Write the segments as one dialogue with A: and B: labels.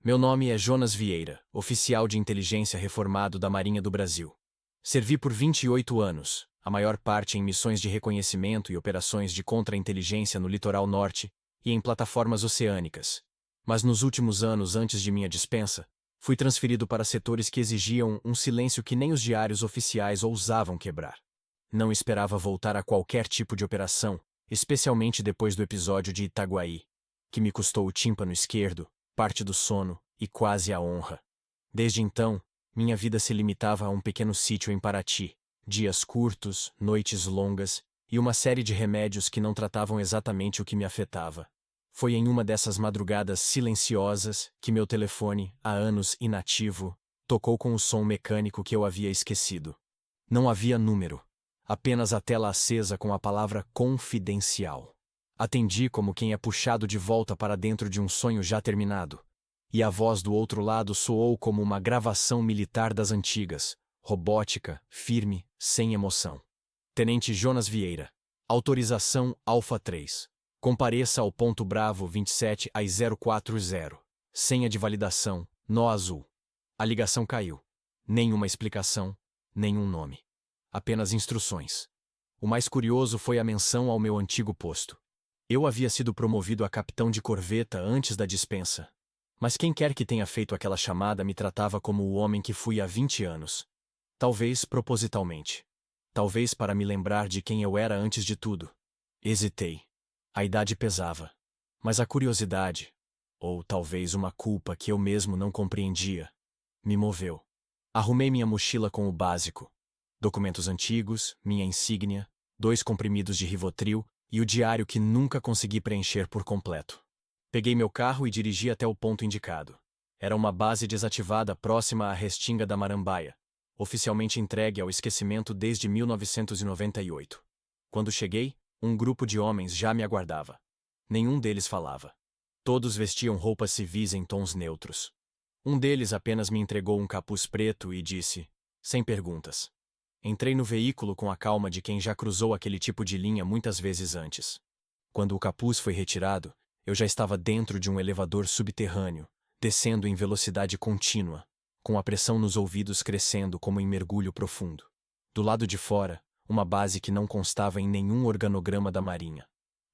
A: Meu nome é Jonas Vieira, oficial de inteligência reformado da Marinha do Brasil. Servi por 28 anos, a maior parte em missões de reconhecimento e operações de contra-inteligência no litoral norte e em plataformas oceânicas. Mas nos últimos anos antes de minha dispensa, fui transferido para setores que exigiam um silêncio que nem os diários oficiais ousavam quebrar. Não esperava voltar a qualquer tipo de operação, especialmente depois do episódio de Itaguaí, que me custou o tímpano esquerdo, parte do sono e quase a honra. Desde então, minha vida se limitava a um pequeno sítio em Paraty, dias curtos, noites longas e uma série de remédios que não tratavam exatamente o que me afetava. Foi em uma dessas madrugadas silenciosas que meu telefone, há anos inativo, tocou com o som mecânico que eu havia esquecido. Não havia número, apenas a tela acesa com a palavra confidencial. Atendi como quem é puxado de volta para dentro de um sonho já terminado. E a voz do outro lado soou como uma gravação militar das antigas, robótica, firme, sem emoção. Tenente Jonas Vieira. Autorização Alfa 3. Compareça ao ponto Bravo 27 às 040. Senha de validação, nó azul. A ligação caiu. Nenhuma explicação, nenhum nome. Apenas instruções. O mais curioso foi a menção ao meu antigo posto. Eu havia sido promovido a capitão de corveta antes da dispensa. Mas quem quer que tenha feito aquela chamada me tratava como o homem que fui há 20 anos. Talvez propositalmente. Talvez para me lembrar de quem eu era antes de tudo. Hesitei. A idade pesava. Mas a curiosidade, ou talvez uma culpa que eu mesmo não compreendia, me moveu. Arrumei minha mochila com o básico. Documentos antigos, minha insígnia, 2 comprimidos de Rivotril e o diário que nunca consegui preencher por completo. Peguei meu carro e dirigi até o ponto indicado. Era uma base desativada próxima à Restinga da Marambaia, oficialmente entregue ao esquecimento desde 1998. Quando cheguei, um grupo de homens já me aguardava. Nenhum deles falava. Todos vestiam roupas civis em tons neutros. Um deles apenas me entregou um capuz preto e disse, sem perguntas. Entrei no veículo com a calma de quem já cruzou aquele tipo de linha muitas vezes antes. Quando o capuz foi retirado, eu já estava dentro de um elevador subterrâneo, descendo em velocidade contínua, com a pressão nos ouvidos crescendo como em mergulho profundo. Do lado de fora, uma base que não constava em nenhum organograma da Marinha.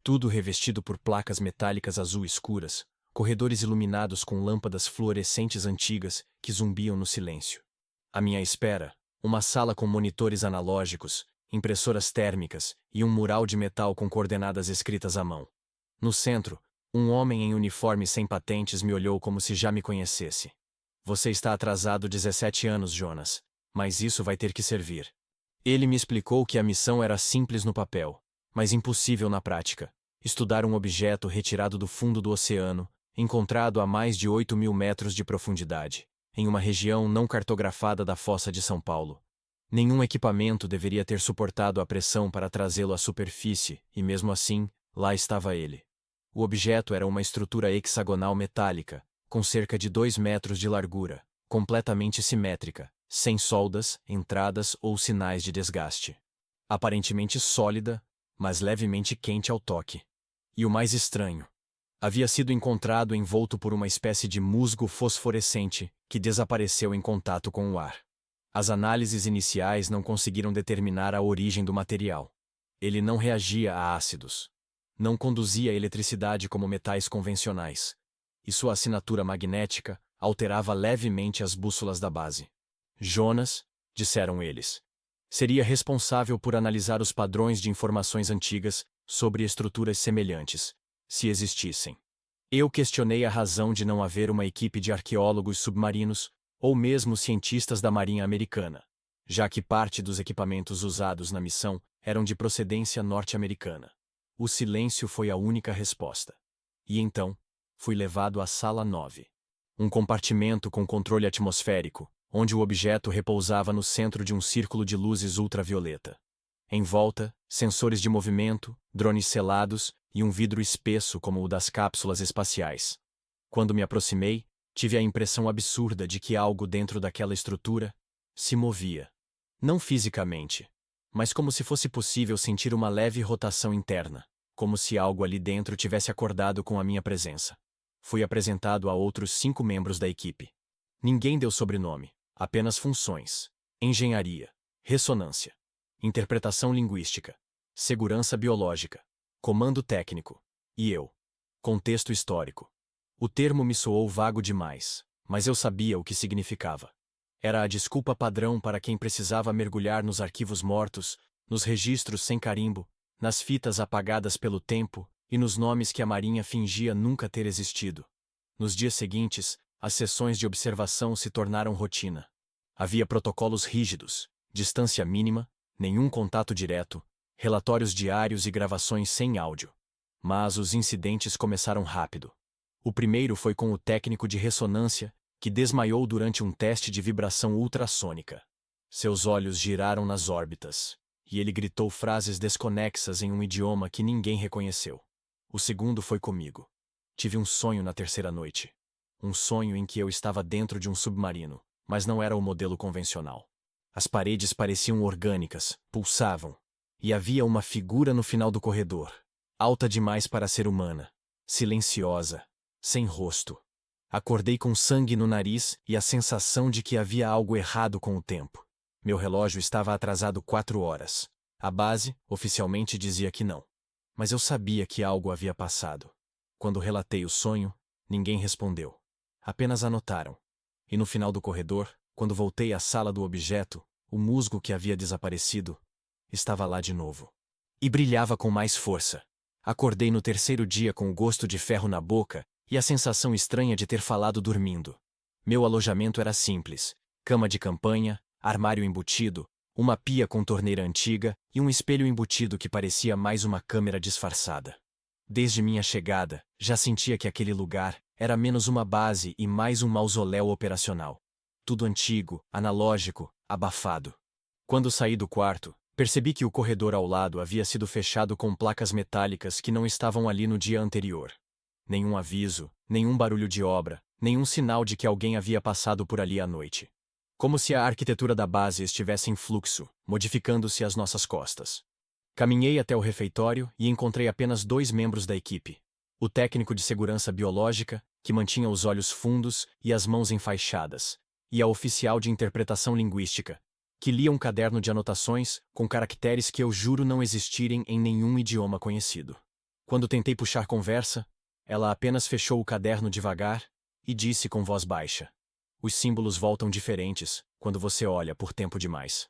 A: Tudo revestido por placas metálicas azul escuras, corredores iluminados com lâmpadas fluorescentes antigas que zumbiam no silêncio. À minha espera, uma sala com monitores analógicos, impressoras térmicas e um mural de metal com coordenadas escritas à mão. No centro, um homem em uniforme sem patentes me olhou como se já me conhecesse. Você está atrasado 17 anos, Jonas, mas isso vai ter que servir. Ele me explicou que a missão era simples no papel, mas impossível na prática. Estudar um objeto retirado do fundo do oceano, encontrado a mais de 8.000 metros de profundidade, em uma região não cartografada da Fossa de São Paulo. Nenhum equipamento deveria ter suportado a pressão para trazê-lo à superfície, e mesmo assim, lá estava ele. O objeto era uma estrutura hexagonal metálica, com cerca de 2 metros de largura, completamente simétrica, sem soldas, entradas ou sinais de desgaste. Aparentemente sólida, mas levemente quente ao toque. E o mais estranho, havia sido encontrado envolto por uma espécie de musgo fosforescente que desapareceu em contato com o ar. As análises iniciais não conseguiram determinar a origem do material. Ele não reagia a ácidos. Não conduzia eletricidade como metais convencionais. E sua assinatura magnética alterava levemente as bússolas da base. Jonas, disseram eles, seria responsável por analisar os padrões de informações antigas sobre estruturas semelhantes, se existissem. Eu questionei a razão de não haver uma equipe de arqueólogos submarinos ou mesmo cientistas da Marinha Americana, já que parte dos equipamentos usados na missão eram de procedência norte-americana. O silêncio foi a única resposta. E então, fui levado à Sala 9. Um compartimento com controle atmosférico, onde o objeto repousava no centro de um círculo de luzes ultravioleta. Em volta, sensores de movimento, drones selados e um vidro espesso como o das cápsulas espaciais. Quando me aproximei, tive a impressão absurda de que algo dentro daquela estrutura se movia. Não fisicamente, mas como se fosse possível sentir uma leve rotação interna, como se algo ali dentro tivesse acordado com a minha presença. Fui apresentado a outros 5 membros da equipe. Ninguém deu sobrenome, apenas funções: engenharia, ressonância, interpretação linguística, segurança biológica, comando técnico, e eu. Contexto histórico. O termo me soou vago demais, mas eu sabia o que significava. Era a desculpa padrão para quem precisava mergulhar nos arquivos mortos, nos registros sem carimbo, nas fitas apagadas pelo tempo e nos nomes que a Marinha fingia nunca ter existido. Nos dias seguintes, as sessões de observação se tornaram rotina. Havia protocolos rígidos, distância mínima, nenhum contato direto, relatórios diários e gravações sem áudio. Mas os incidentes começaram rápido. O primeiro foi com o técnico de ressonância, que desmaiou durante um teste de vibração ultrassônica. Seus olhos giraram nas órbitas, e ele gritou frases desconexas em um idioma que ninguém reconheceu. O segundo foi comigo. Tive um sonho na terceira noite. Um sonho em que eu estava dentro de um submarino, mas não era o modelo convencional. As paredes pareciam orgânicas, pulsavam, e havia uma figura no final do corredor, alta demais para ser humana, silenciosa, sem rosto. Acordei com sangue no nariz e a sensação de que havia algo errado com o tempo. Meu relógio estava atrasado 4 horas. A base, oficialmente, dizia que não. Mas eu sabia que algo havia passado. Quando relatei o sonho, ninguém respondeu. Apenas anotaram. E no final do corredor, quando voltei à sala do objeto, o musgo que havia desaparecido estava lá de novo. E brilhava com mais força. Acordei no terceiro dia com o gosto de ferro na boca e a sensação estranha de ter falado dormindo. Meu alojamento era simples: cama de campanha, armário embutido, uma pia com torneira antiga e um espelho embutido que parecia mais uma câmera disfarçada. Desde minha chegada, já sentia que aquele lugar era menos uma base e mais um mausoléu operacional. Tudo antigo, analógico, abafado. Quando saí do quarto, percebi que o corredor ao lado havia sido fechado com placas metálicas que não estavam ali no dia anterior. Nenhum aviso, nenhum barulho de obra, nenhum sinal de que alguém havia passado por ali à noite. Como se a arquitetura da base estivesse em fluxo, modificando-se às nossas costas. Caminhei até o refeitório e encontrei apenas 2 membros da equipe. O técnico de segurança biológica, que mantinha os olhos fundos e as mãos enfaixadas, e a oficial de interpretação linguística, que lia um caderno de anotações com caracteres que eu juro não existirem em nenhum idioma conhecido. Quando tentei puxar conversa, ela apenas fechou o caderno devagar e disse com voz baixa: "Os símbolos voltam diferentes quando você olha por tempo demais."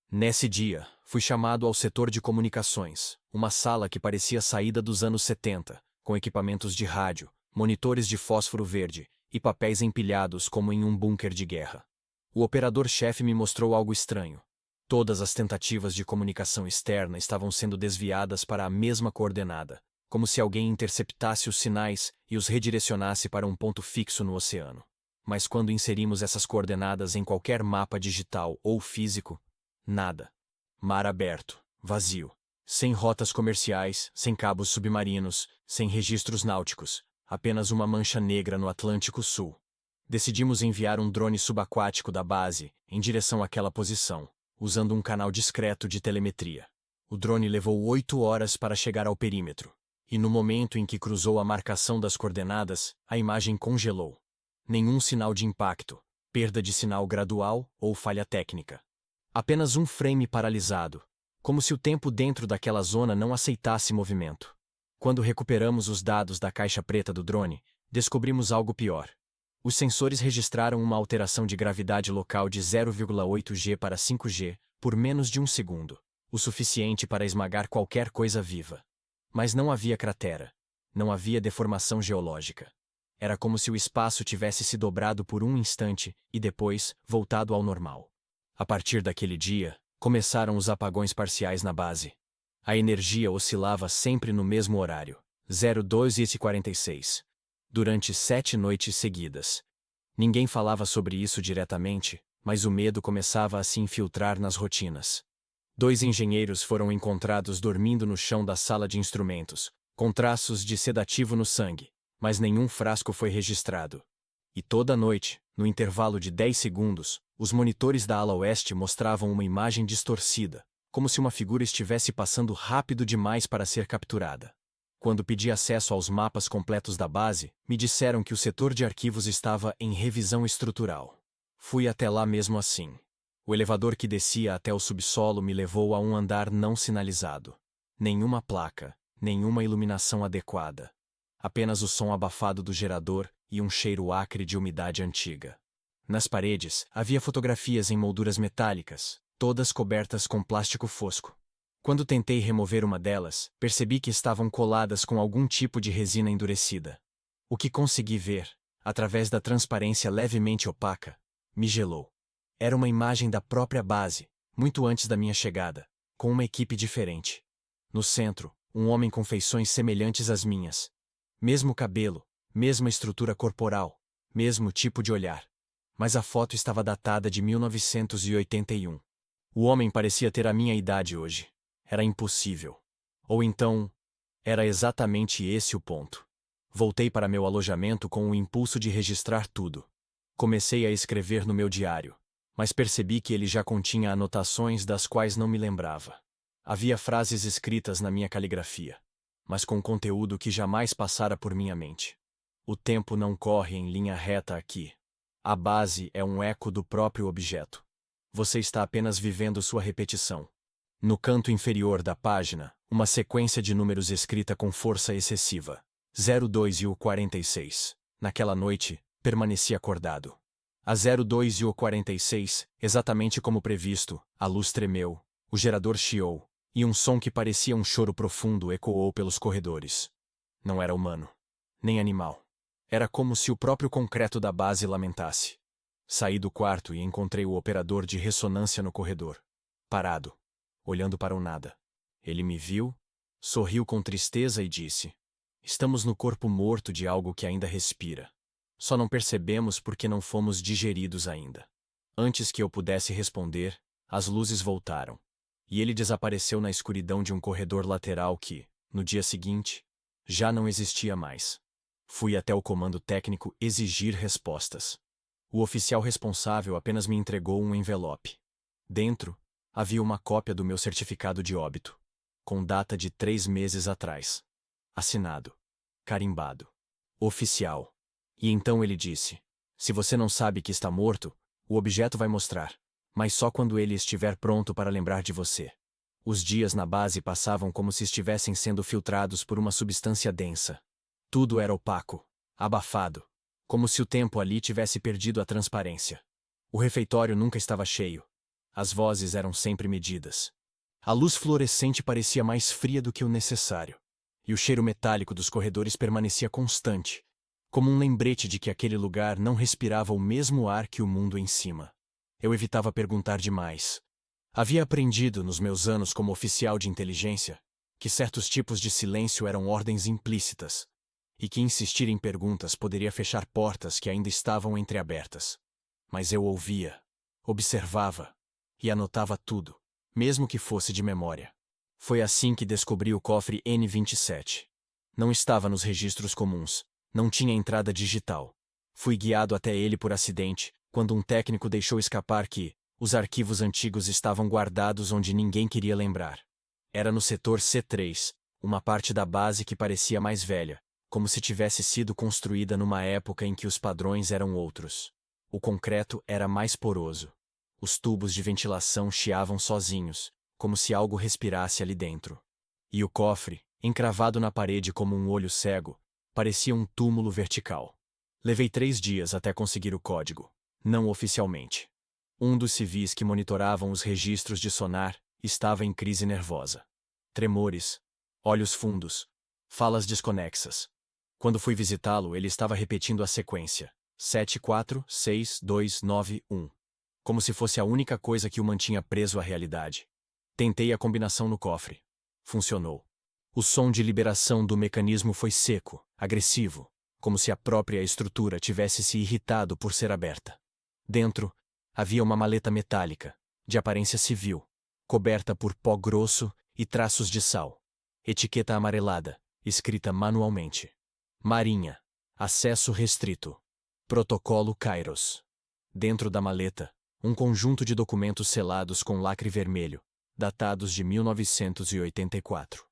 A: Nesse dia, fui chamado ao setor de comunicações, uma sala que parecia saída dos anos 70, com equipamentos de rádio, monitores de fósforo verde e papéis empilhados como em um bunker de guerra. O operador-chefe me mostrou algo estranho. Todas as tentativas de comunicação externa estavam sendo desviadas para a mesma coordenada, como se alguém interceptasse os sinais e os redirecionasse para um ponto fixo no oceano. Mas quando inserimos essas coordenadas em qualquer mapa digital ou físico, nada. Mar aberto, vazio. Sem rotas comerciais, sem cabos submarinos, sem registros náuticos. Apenas uma mancha negra no Atlântico Sul. Decidimos enviar um drone subaquático da base em direção àquela posição, usando um canal discreto de telemetria. O drone levou 8 horas para chegar ao perímetro, e no momento em que cruzou a marcação das coordenadas, a imagem congelou. Nenhum sinal de impacto, perda de sinal gradual ou falha técnica. Apenas um frame paralisado, como se o tempo dentro daquela zona não aceitasse movimento. Quando recuperamos os dados da caixa preta do drone, descobrimos algo pior. Os sensores registraram uma alteração de gravidade local de 0,8 G para 5 G por menos de um segundo, o suficiente para esmagar qualquer coisa viva. Mas não havia cratera. Não havia deformação geológica. Era como se o espaço tivesse se dobrado por um instante e depois voltado ao normal. A partir daquele dia, começaram os apagões parciais na base. A energia oscilava sempre no mesmo horário, 02h46, durante 7 noites seguidas. Ninguém falava sobre isso diretamente, mas o medo começava a se infiltrar nas rotinas. 2 engenheiros foram encontrados dormindo no chão da sala de instrumentos, com traços de sedativo no sangue, mas nenhum frasco foi registrado. E toda noite, no intervalo de 10 segundos, os monitores da ala oeste mostravam uma imagem distorcida, como se uma figura estivesse passando rápido demais para ser capturada. Quando pedi acesso aos mapas completos da base, me disseram que o setor de arquivos estava em revisão estrutural. Fui até lá mesmo assim. O elevador que descia até o subsolo me levou a um andar não sinalizado. Nenhuma placa, nenhuma iluminação adequada. Apenas o som abafado do gerador e um cheiro acre de umidade antiga. Nas paredes, havia fotografias em molduras metálicas, todas cobertas com plástico fosco. Quando tentei remover uma delas, percebi que estavam coladas com algum tipo de resina endurecida. O que consegui ver, através da transparência levemente opaca, me gelou. Era uma imagem da própria base, muito antes da minha chegada, com uma equipe diferente. No centro, um homem com feições semelhantes às minhas. Mesmo cabelo, mesma estrutura corporal, mesmo tipo de olhar. Mas a foto estava datada de 1981. O homem parecia ter a minha idade hoje. Era impossível. Ou então, era exatamente esse o ponto. Voltei para meu alojamento com o impulso de registrar tudo. Comecei a escrever no meu diário, mas percebi que ele já continha anotações das quais não me lembrava. Havia frases escritas na minha caligrafia, mas com conteúdo que jamais passara por minha mente. O tempo não corre em linha reta aqui. A base é um eco do próprio objeto. Você está apenas vivendo sua repetição. No canto inferior da página, uma sequência de números escrita com força excessiva. 02 e o 46. Naquela noite, permaneci acordado. A 02 e o 46, exatamente como previsto, a luz tremeu, o gerador chiou, e um som que parecia um choro profundo ecoou pelos corredores. Não era humano, nem animal. Era como se o próprio concreto da base lamentasse. Saí do quarto e encontrei o operador de ressonância no corredor. Parado, olhando para o nada. Ele me viu, sorriu com tristeza e disse: "Estamos no corpo morto de algo que ainda respira. Só não percebemos porque não fomos digeridos ainda." Antes que eu pudesse responder, as luzes voltaram. E ele desapareceu na escuridão de um corredor lateral que, no dia seguinte, já não existia mais. Fui até o comando técnico exigir respostas. O oficial responsável apenas me entregou um envelope. Dentro, havia uma cópia do meu certificado de óbito, com data de 3 meses atrás. Assinado. Carimbado. Oficial. E então ele disse: "Se você não sabe que está morto, o objeto vai mostrar, mas só quando ele estiver pronto para lembrar de você." Os dias na base passavam como se estivessem sendo filtrados por uma substância densa. Tudo era opaco, abafado, como se o tempo ali tivesse perdido a transparência. O refeitório nunca estava cheio. As vozes eram sempre medidas. A luz fluorescente parecia mais fria do que o necessário. E o cheiro metálico dos corredores permanecia constante, como um lembrete de que aquele lugar não respirava o mesmo ar que o mundo em cima. Eu evitava perguntar demais. Havia aprendido, nos meus anos como oficial de inteligência, que certos tipos de silêncio eram ordens implícitas, e que insistir em perguntas poderia fechar portas que ainda estavam entreabertas. Mas eu ouvia, observava e anotava tudo, mesmo que fosse de memória. Foi assim que descobri o cofre N27. Não estava nos registros comuns, não tinha entrada digital. Fui guiado até ele por acidente, quando um técnico deixou escapar que os arquivos antigos estavam guardados onde ninguém queria lembrar. Era no setor C3, uma parte da base que parecia mais velha, como se tivesse sido construída numa época em que os padrões eram outros. O concreto era mais poroso. Os tubos de ventilação chiavam sozinhos, como se algo respirasse ali dentro. E o cofre, encravado na parede como um olho cego, parecia um túmulo vertical. Levei 3 dias até conseguir o código, não oficialmente. Um dos civis que monitoravam os registros de sonar estava em crise nervosa. Tremores, olhos fundos, falas desconexas. Quando fui visitá-lo, ele estava repetindo a sequência: 7462991, como se fosse a única coisa que o mantinha preso à realidade. Tentei a combinação no cofre. Funcionou. O som de liberação do mecanismo foi seco, agressivo, como se a própria estrutura tivesse se irritado por ser aberta. Dentro, havia uma maleta metálica, de aparência civil, coberta por pó grosso e traços de sal. Etiqueta amarelada, escrita manualmente. Marinha. Acesso restrito. Protocolo Kairos. Dentro da maleta, um conjunto de documentos selados com lacre vermelho, datados de 1984.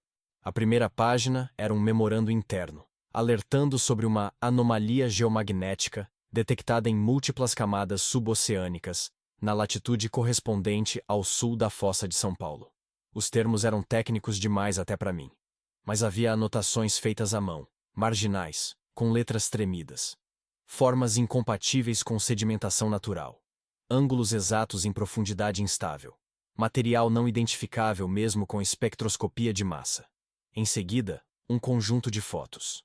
A: A primeira página era um memorando interno, alertando sobre uma anomalia geomagnética detectada em múltiplas camadas suboceânicas, na latitude correspondente ao sul da Fossa de São Paulo. Os termos eram técnicos demais até para mim. Mas havia anotações feitas à mão, marginais, com letras tremidas. Formas incompatíveis com sedimentação natural. Ângulos exatos em profundidade instável. Material não identificável mesmo com espectroscopia de massa. Em seguida, um conjunto de fotos.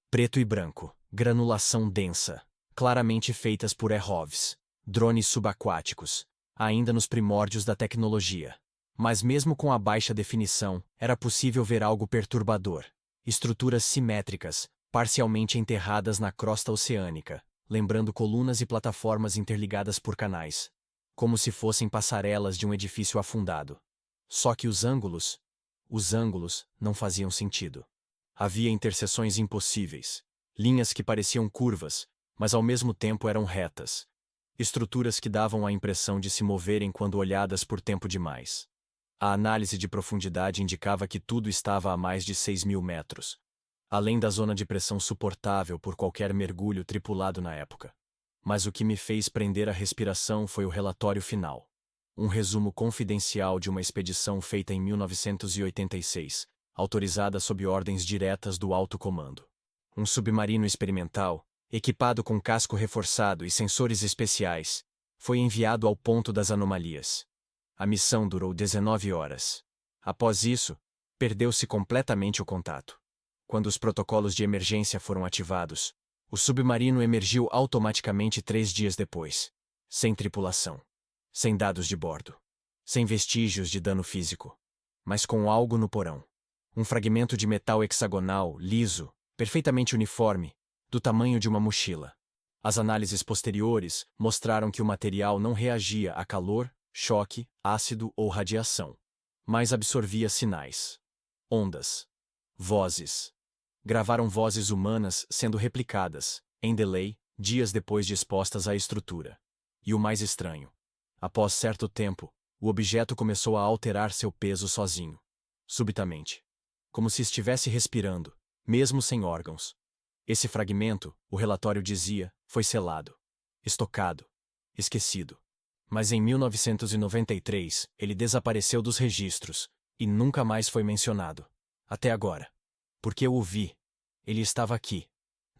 A: Preto e branco, granulação densa, claramente feitas por ROVs, drones subaquáticos, ainda nos primórdios da tecnologia. Mas mesmo com a baixa definição, era possível ver algo perturbador. Estruturas simétricas, parcialmente enterradas na crosta oceânica, lembrando colunas e plataformas interligadas por canais, como se fossem passarelas de um edifício afundado. Só que os ângulos não faziam sentido. Havia interseções impossíveis, linhas que pareciam curvas, mas ao mesmo tempo eram retas. Estruturas que davam a impressão de se moverem quando olhadas por tempo demais. A análise de profundidade indicava que tudo estava a mais de 6.000 metros, além da zona de pressão suportável por qualquer mergulho tripulado na época. Mas o que me fez prender a respiração foi o relatório final. Um resumo confidencial de uma expedição feita em 1986, autorizada sob ordens diretas do alto comando. Um submarino experimental, equipado com casco reforçado e sensores especiais, foi enviado ao ponto das anomalias. A missão durou 19 horas. Após isso, perdeu-se completamente o contato. Quando os protocolos de emergência foram ativados, o submarino emergiu automaticamente 3 dias depois, sem tripulação, sem dados de bordo, sem vestígios de dano físico, mas com algo no porão. Um fragmento de metal hexagonal, liso, perfeitamente uniforme, do tamanho de uma mochila. As análises posteriores mostraram que o material não reagia a calor, choque, ácido ou radiação, mas absorvia sinais. Ondas. Vozes. Gravaram vozes humanas sendo replicadas, em delay, dias depois de expostas à estrutura. E o mais estranho. Após certo tempo, o objeto começou a alterar seu peso sozinho. Subitamente. Como se estivesse respirando, mesmo sem órgãos. Esse fragmento, o relatório dizia, foi selado, estocado, esquecido. Mas em 1993, ele desapareceu dos registros, e nunca mais foi mencionado. Até agora. Porque eu o vi. Ele estava aqui,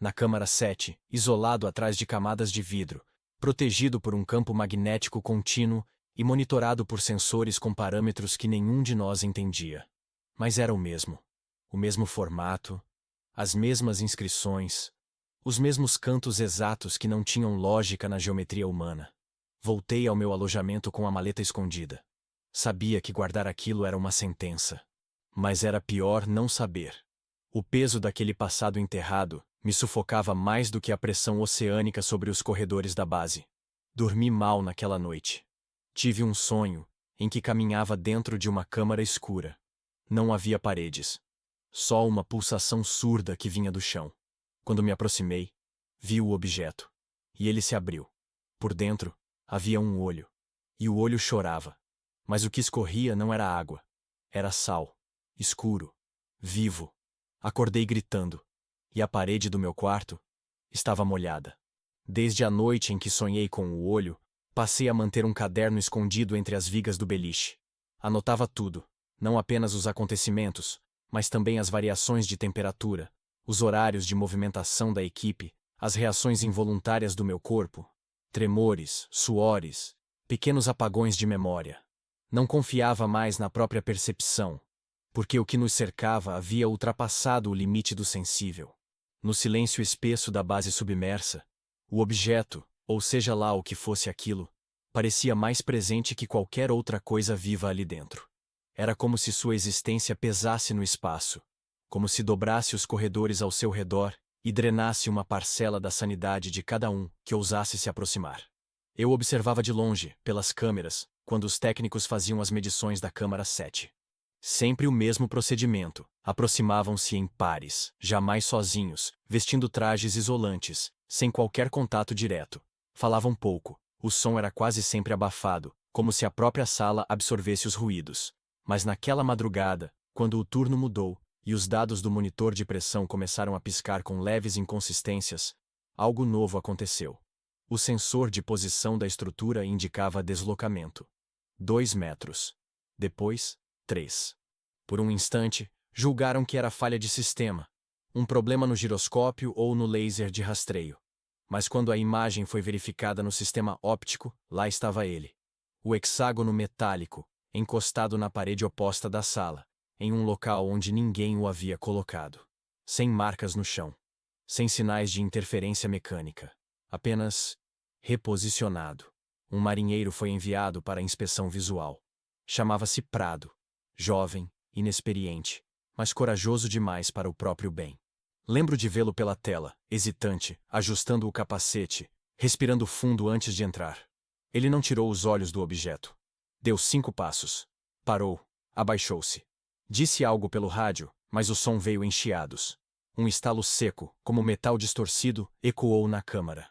A: na câmara 7, isolado atrás de camadas de vidro, protegido por um campo magnético contínuo e monitorado por sensores com parâmetros que nenhum de nós entendia. Mas era o mesmo formato, as mesmas inscrições, os mesmos cantos exatos que não tinham lógica na geometria humana. Voltei ao meu alojamento com a maleta escondida. Sabia que guardar aquilo era uma sentença. Mas era pior não saber. O peso daquele passado enterrado me sufocava mais do que a pressão oceânica sobre os corredores da base. Dormi mal naquela noite. Tive um sonho, em que caminhava dentro de uma câmara escura. Não havia paredes. Só uma pulsação surda que vinha do chão. Quando me aproximei, vi o objeto. E ele se abriu. Por dentro, havia um olho. E o olho chorava. Mas o que escorria não era água. Era sal. Escuro. Vivo. Acordei gritando. E a parede do meu quarto estava molhada. Desde a noite em que sonhei com o olho, passei a manter um caderno escondido entre as vigas do beliche. Anotava tudo, não apenas os acontecimentos, mas também as variações de temperatura, os horários de movimentação da equipe, as reações involuntárias do meu corpo, tremores, suores, pequenos apagões de memória. Não confiava mais na própria percepção, porque o que nos cercava havia ultrapassado o limite do sensível. No silêncio espesso da base submersa, o objeto, ou seja lá o que fosse aquilo, parecia mais presente que qualquer outra coisa viva ali dentro. Era como se sua existência pesasse no espaço, como se dobrasse os corredores ao seu redor e drenasse uma parcela da sanidade de cada um que ousasse se aproximar. Eu observava de longe, pelas câmeras, quando os técnicos faziam as medições da câmara 7. Sempre o mesmo procedimento. Aproximavam-se em pares, jamais sozinhos, vestindo trajes isolantes, sem qualquer contato direto. Falavam pouco. O som era quase sempre abafado, como se a própria sala absorvesse os ruídos. Mas naquela madrugada, quando o turno mudou, e os dados do monitor de pressão começaram a piscar com leves inconsistências, algo novo aconteceu. O sensor de posição da estrutura indicava deslocamento. 2 metros. Depois, 3. Por um instante, julgaram que era falha de sistema, um problema no giroscópio ou no laser de rastreio. Mas quando a imagem foi verificada no sistema óptico, lá estava ele. O hexágono metálico, encostado na parede oposta da sala, em um local onde ninguém o havia colocado. Sem marcas no chão. Sem sinais de interferência mecânica. Apenas reposicionado. Um marinheiro foi enviado para a inspeção visual. Chamava-se Prado. Jovem, inexperiente, mas corajoso demais para o próprio bem. Lembro de vê-lo pela tela, hesitante, ajustando o capacete, respirando fundo antes de entrar. Ele não tirou os olhos do objeto. Deu 5 passos. Parou. Abaixou-se. Disse algo pelo rádio, mas o som veio em chiados. Um estalo seco, como metal distorcido, ecoou na câmara.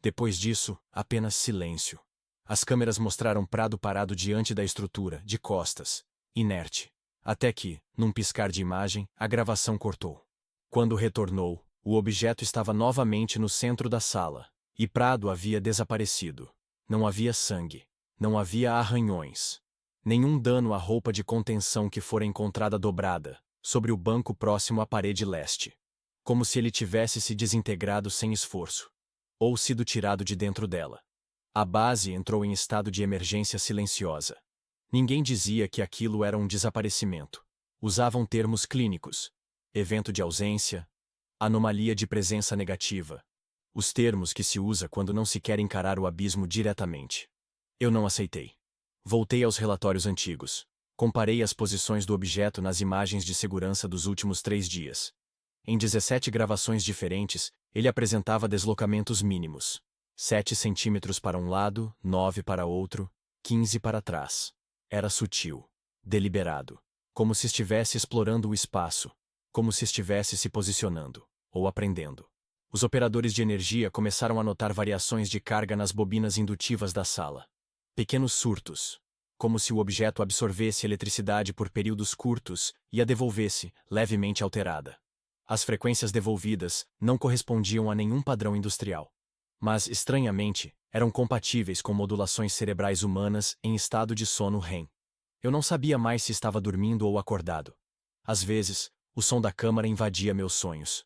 A: Depois disso, apenas silêncio. As câmeras mostraram Prado parado diante da estrutura, de costas, inerte. Até que, num piscar de imagem, a gravação cortou. Quando retornou, o objeto estava novamente no centro da sala, e Prado havia desaparecido. Não havia sangue. Não havia arranhões. Nenhum dano à roupa de contenção que fora encontrada dobrada, sobre o banco próximo à parede leste. Como se ele tivesse se desintegrado sem esforço. Ou sido tirado de dentro dela. A base entrou em estado de emergência silenciosa. Ninguém dizia que aquilo era um desaparecimento. Usavam termos clínicos. Evento de ausência. Anomalia de presença negativa. Os termos que se usa quando não se quer encarar o abismo diretamente. Eu não aceitei. Voltei aos relatórios antigos. Comparei as posições do objeto nas imagens de segurança dos últimos 3 dias. Em 17 gravações diferentes, ele apresentava deslocamentos mínimos. 7 centímetros para um lado, 9 para outro, 15 para trás. Era sutil. Deliberado. Como se estivesse explorando o espaço. Como se estivesse se posicionando. Ou aprendendo. Os operadores de energia começaram a notar variações de carga nas bobinas indutivas da sala. Pequenos surtos. Como se o objeto absorvesse eletricidade por períodos curtos e a devolvesse, levemente alterada. As frequências devolvidas não correspondiam a nenhum padrão industrial. Mas, estranhamente, eram compatíveis com modulações cerebrais humanas em estado de sono REM. Eu não sabia mais se estava dormindo ou acordado. Às vezes, o som da câmara invadia meus sonhos.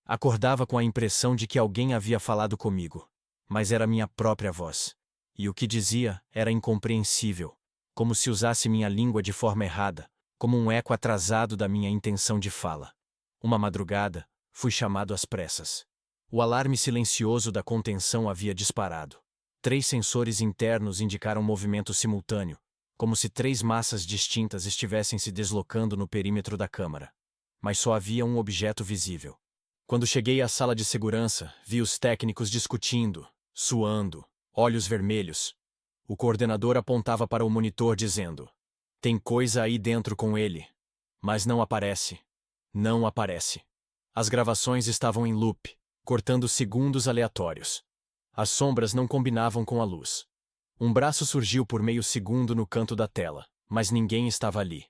A: Acordava com a impressão de que alguém havia falado comigo. Mas era minha própria voz. E o que dizia era incompreensível. Como se usasse minha língua de forma errada, como um eco atrasado da minha intenção de fala. Uma madrugada, fui chamado às pressas. O alarme silencioso da contenção havia disparado. 3 sensores internos indicaram movimento simultâneo, como se 3 massas distintas estivessem se deslocando no perímetro da câmara. Mas só havia um objeto visível. Quando cheguei à sala de segurança, vi os técnicos discutindo, suando, olhos vermelhos. O coordenador apontava para o monitor dizendo: "Tem coisa aí dentro com ele." Mas não aparece. Não aparece. As gravações estavam em loop, cortando segundos aleatórios. As sombras não combinavam com a luz. Um braço surgiu por meio segundo no canto da tela, mas ninguém estava ali.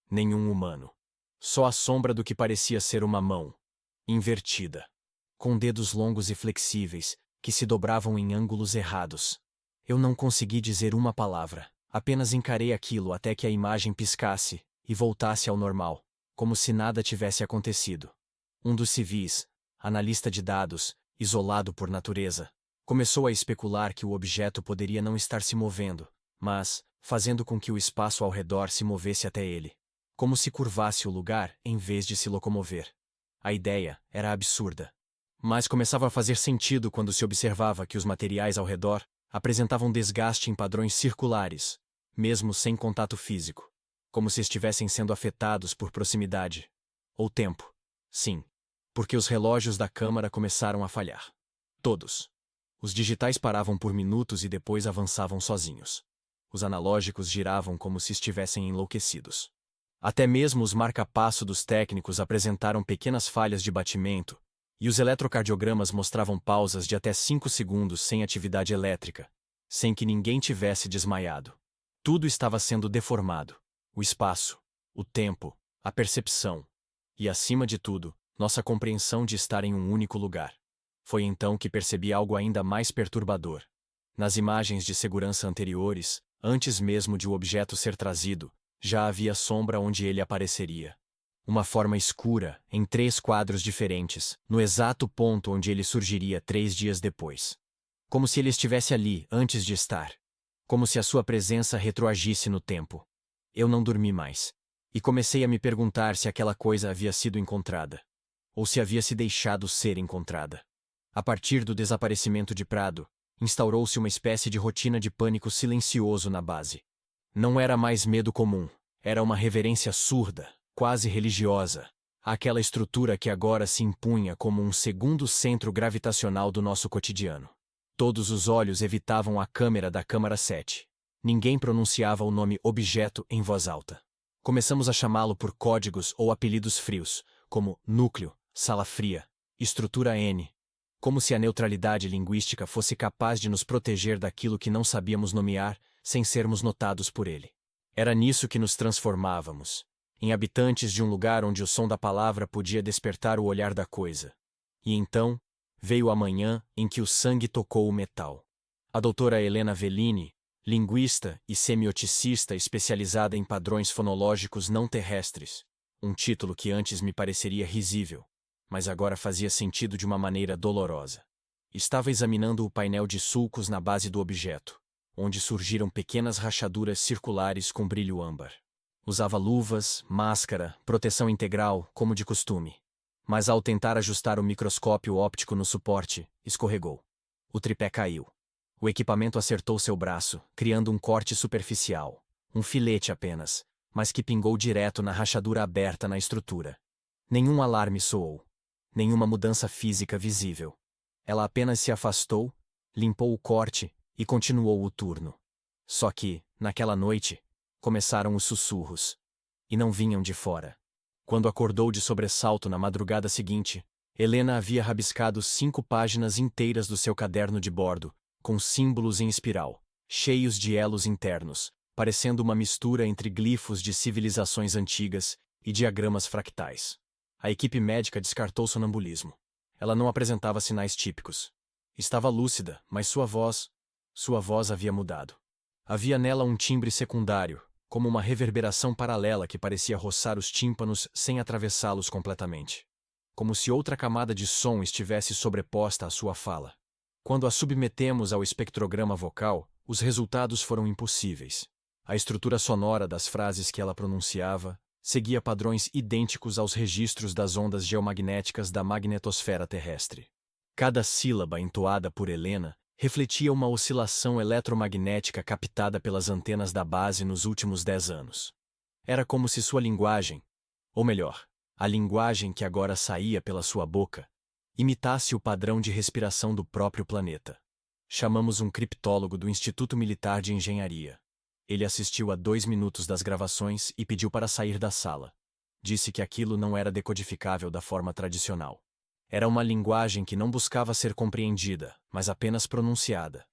A: Nenhum humano. Só a sombra do que parecia ser uma mão. Invertida. Com dedos longos e flexíveis, que se dobravam em ângulos errados. Eu não consegui dizer uma palavra, apenas encarei aquilo até que a imagem piscasse e voltasse ao normal, como se nada tivesse acontecido. Um dos civis, analista de dados, isolado por natureza, começou a especular que o objeto poderia não estar se movendo, mas fazendo com que o espaço ao redor se movesse até ele. Como se curvasse o lugar em vez de se locomover. A ideia era absurda. Mas começava a fazer sentido quando se observava que os materiais ao redor apresentavam desgaste em padrões circulares, mesmo sem contato físico, como se estivessem sendo afetados por proximidade. Ou tempo. Sim, porque os relógios da câmara começaram a falhar. Todos. Os digitais paravam por minutos e depois avançavam sozinhos. Os analógicos giravam como se estivessem enlouquecidos. Até mesmo os marca-passo dos técnicos apresentaram pequenas falhas de batimento, e os eletrocardiogramas mostravam pausas de até 5 segundos sem atividade elétrica, sem que ninguém tivesse desmaiado. Tudo estava sendo deformado. O espaço, o tempo, a percepção. E, acima de tudo, nossa compreensão de estar em um único lugar. Foi então que percebi algo ainda mais perturbador. Nas imagens de segurança anteriores, antes mesmo de o objeto ser trazido, já havia sombra onde ele apareceria. Uma forma escura, em 3 quadros diferentes, no exato ponto onde ele surgiria 3 dias depois. Como se ele estivesse ali antes de estar. Como se a sua presença retroagisse no tempo. Eu não dormi mais. E comecei a me perguntar se aquela coisa havia sido encontrada. Ou se havia se deixado ser encontrada. A partir do desaparecimento de Prado, instaurou-se uma espécie de rotina de pânico silencioso na base. Não era mais medo comum, era uma reverência surda, quase religiosa, àquela estrutura que agora se impunha como um segundo centro gravitacional do nosso cotidiano. Todos os olhos evitavam a câmera da Câmara 7. Ninguém pronunciava o nome objeto em voz alta. Começamos a chamá-lo por códigos ou apelidos frios, como núcleo, sala fria, estrutura N. Como se a neutralidade linguística fosse capaz de nos proteger daquilo que não sabíamos nomear, sem sermos notados por ele. Era nisso que nos transformávamos, em habitantes de um lugar onde o som da palavra podia despertar o olhar da coisa. E então, veio a manhã em que o sangue tocou o metal. A doutora Helena Vellini, linguista e semioticista especializada em padrões fonológicos não terrestres, um título que antes me pareceria risível, mas agora fazia sentido de uma maneira dolorosa. Estava examinando o painel de sulcos na base do objeto, onde surgiram pequenas rachaduras circulares com brilho âmbar. Usava luvas, máscara, proteção integral, como de costume. Mas ao tentar ajustar o microscópio óptico no suporte, escorregou. O tripé caiu. O equipamento acertou seu braço, criando um corte superficial, um filete apenas, mas que pingou direto na rachadura aberta na estrutura. Nenhum alarme soou. Nenhuma mudança física visível. Ela apenas se afastou, limpou o corte e continuou o turno. Só que, naquela noite, começaram os sussurros. E não vinham de fora. Quando acordou de sobressalto na madrugada seguinte, Helena havia rabiscado 5 páginas inteiras do seu caderno de bordo, com símbolos em espiral, cheios de elos internos, parecendo uma mistura entre glifos de civilizações antigas e diagramas fractais. A equipe médica descartou sonambulismo. Ela não apresentava sinais típicos. Estava lúcida, mas sua voz havia mudado. Havia nela um timbre secundário, como uma reverberação paralela que parecia roçar os tímpanos sem atravessá-los completamente. Como se outra camada de som estivesse sobreposta à sua fala. Quando a submetemos ao espectrograma vocal, os resultados foram impossíveis. A estrutura sonora das frases que ela pronunciava seguia padrões idênticos aos registros das ondas geomagnéticas da magnetosfera terrestre. Cada sílaba entoada por Helena refletia uma oscilação eletromagnética captada pelas antenas da base nos últimos 10 anos. Era como se sua linguagem, ou melhor, a linguagem que agora saía pela sua boca, imitasse o padrão de respiração do próprio planeta. Chamamos um criptólogo do Instituto Militar de Engenharia. Ele assistiu a 2 minutos das gravações e pediu para sair da sala. Disse que aquilo não era decodificável da forma tradicional. Era uma linguagem que não buscava ser compreendida, mas apenas pronunciada.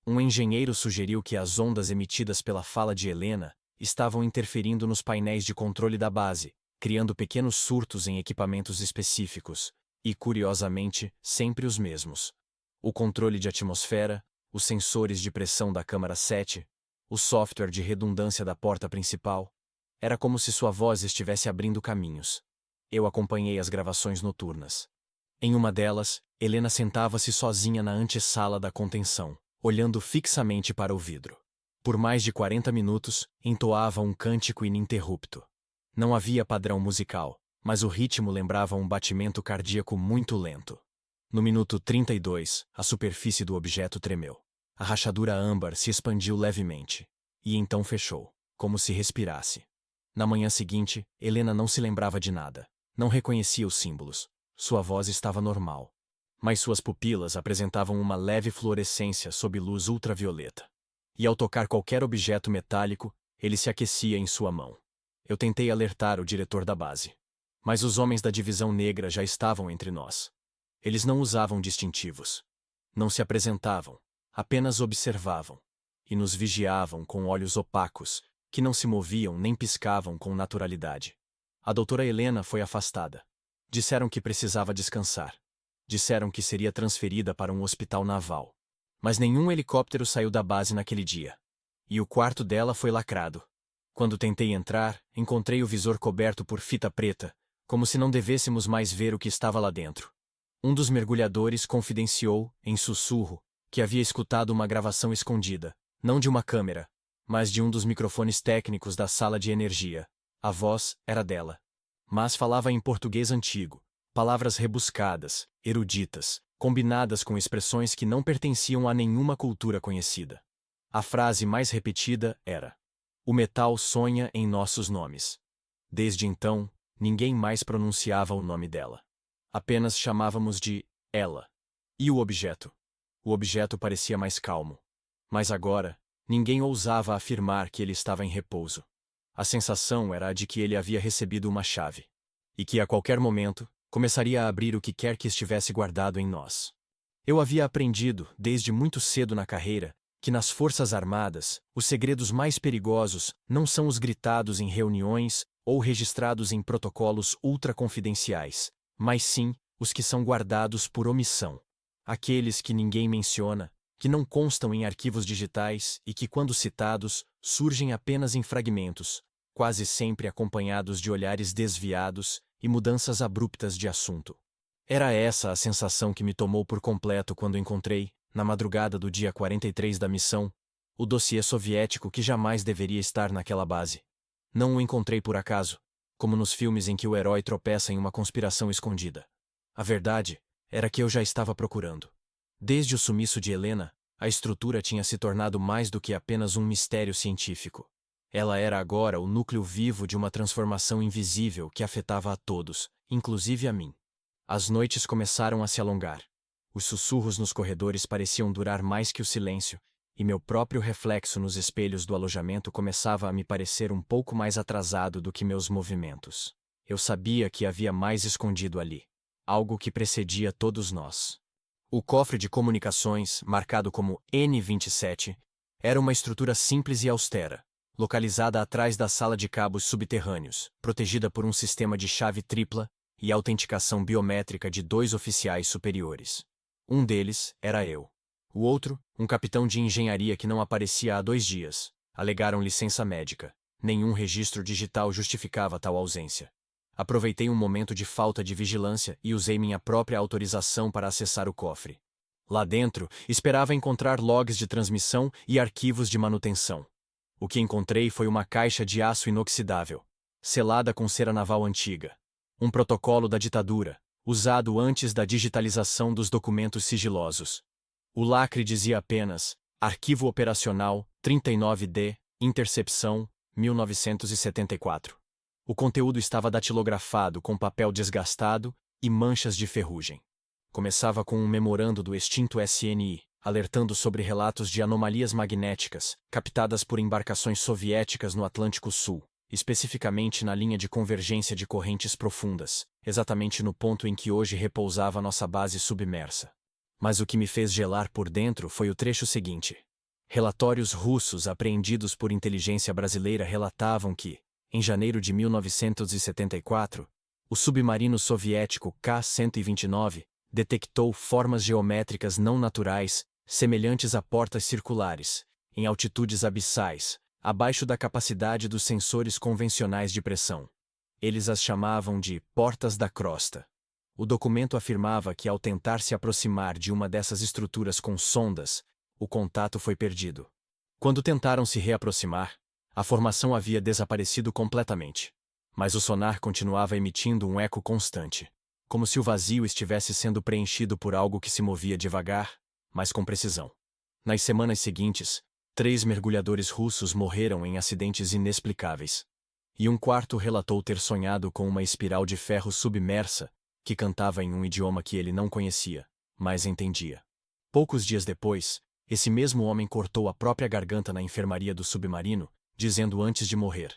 A: Um engenheiro sugeriu que as ondas emitidas pela fala de Helena estavam interferindo nos painéis de controle da base, criando pequenos surtos em equipamentos específicos, e, curiosamente, sempre os mesmos. O controle de atmosfera, os sensores de pressão da câmara 7, o software de redundância da porta principal. Era como se sua voz estivesse abrindo caminhos. Eu acompanhei as gravações noturnas. Em uma delas, Helena sentava-se sozinha na antessala da contenção, olhando fixamente para o vidro. Por mais de 40 minutos, entoava um cântico ininterrupto. Não havia padrão musical, mas o ritmo lembrava um batimento cardíaco muito lento. No minuto 32, a superfície do objeto tremeu. A rachadura âmbar se expandiu levemente. E então fechou, como se respirasse. Na manhã seguinte, Helena não se lembrava de nada. Não reconhecia os símbolos. Sua voz estava normal. Mas suas pupilas apresentavam uma leve fluorescência sob luz ultravioleta. E ao tocar qualquer objeto metálico, ele se aquecia em sua mão. Eu tentei alertar o diretor da base. Mas os homens da divisão negra já estavam entre nós. Eles não usavam distintivos. Não se apresentavam, apenas observavam. E nos vigiavam com olhos opacos, que não se moviam nem piscavam com naturalidade. A doutora Helena foi afastada. Disseram que precisava descansar. Disseram que seria transferida para um hospital naval. Mas nenhum helicóptero saiu da base naquele dia. E o quarto dela foi lacrado. Quando tentei entrar, encontrei o visor coberto por fita preta, como se não devêssemos mais ver o que estava lá dentro. Um dos mergulhadores confidenciou, em sussurro, que havia escutado uma gravação escondida, não de uma câmera, mas de um dos microfones técnicos da sala de energia. A voz era dela. Mas falava em português antigo, palavras rebuscadas, eruditas, combinadas com expressões que não pertenciam a nenhuma cultura conhecida. A frase mais repetida era: "O metal sonha em nossos nomes." Desde então, ninguém mais pronunciava o nome dela. Apenas chamávamos de ela. E o objeto? O objeto parecia mais calmo. Mas agora, ninguém ousava afirmar que ele estava em repouso. A sensação era a de que ele havia recebido uma chave. E que a qualquer momento, começaria a abrir o que quer que estivesse guardado em nós. Eu havia aprendido, desde muito cedo na carreira, que nas Forças Armadas, os segredos mais perigosos não são os gritados em reuniões ou registrados em protocolos ultraconfidenciais, mas sim os que são guardados por omissão. Aqueles que ninguém menciona, que não constam em arquivos digitais e que, quando citados, surgem apenas em fragmentos, quase sempre acompanhados de olhares desviados e mudanças abruptas de assunto. Era essa a sensação que me tomou por completo quando encontrei, na madrugada do dia 43 da missão, o dossiê soviético que jamais deveria estar naquela base. Não o encontrei por acaso, como nos filmes em que o herói tropeça em uma conspiração escondida. A verdade era que eu já estava procurando. Desde o sumiço de Helena, a estrutura tinha se tornado mais do que apenas um mistério científico. Ela era agora o núcleo vivo de uma transformação invisível que afetava a todos, inclusive a mim. As noites começaram a se alongar. Os sussurros nos corredores pareciam durar mais que o silêncio, e meu próprio reflexo nos espelhos do alojamento começava a me parecer um pouco mais atrasado do que meus movimentos. Eu sabia que havia mais escondido ali. Algo que precedia todos nós. O cofre de comunicações, marcado como N27, era uma estrutura simples e austera, localizada atrás da sala de cabos subterrâneos, protegida por um sistema de chave tripla e autenticação biométrica de 2 oficiais superiores. Um deles era eu. O outro, um capitão de engenharia que não aparecia há 2 dias. Alegaram licença médica. Nenhum registro digital justificava tal ausência. Aproveitei um momento de falta de vigilância e usei minha própria autorização para acessar o cofre. Lá dentro, esperava encontrar logs de transmissão e arquivos de manutenção. O que encontrei foi uma caixa de aço inoxidável, selada com cera naval antiga. Um protocolo da ditadura, usado antes da digitalização dos documentos sigilosos. O lacre dizia apenas: Arquivo Operacional 39D, Intercepção, 1974. O conteúdo estava datilografado com papel desgastado e manchas de ferrugem. Começava com um memorando do extinto SNI, alertando sobre relatos de anomalias magnéticas captadas por embarcações soviéticas no Atlântico Sul, especificamente na linha de convergência de correntes profundas, exatamente no ponto em que hoje repousava nossa base submersa. Mas o que me fez gelar por dentro foi o trecho seguinte. Relatórios russos apreendidos por inteligência brasileira relatavam que, em janeiro de 1974, o submarino soviético K-129 detectou formas geométricas não naturais, semelhantes a portas circulares, em altitudes abissais, abaixo da capacidade dos sensores convencionais de pressão. Eles as chamavam de portas da crosta. O documento afirmava que, ao tentar se aproximar de uma dessas estruturas com sondas, o contato foi perdido. Quando tentaram se reaproximar, a formação havia desaparecido completamente. Mas o sonar continuava emitindo um eco constante, como se o vazio estivesse sendo preenchido por algo que se movia devagar, mas com precisão. Nas semanas seguintes, 3 mergulhadores russos morreram em acidentes inexplicáveis. E um quarto relatou ter sonhado com uma espiral de ferro submersa, que cantava em um idioma que ele não conhecia, mas entendia. Poucos dias depois, esse mesmo homem cortou a própria garganta na enfermaria do submarino, dizendo antes de morrer: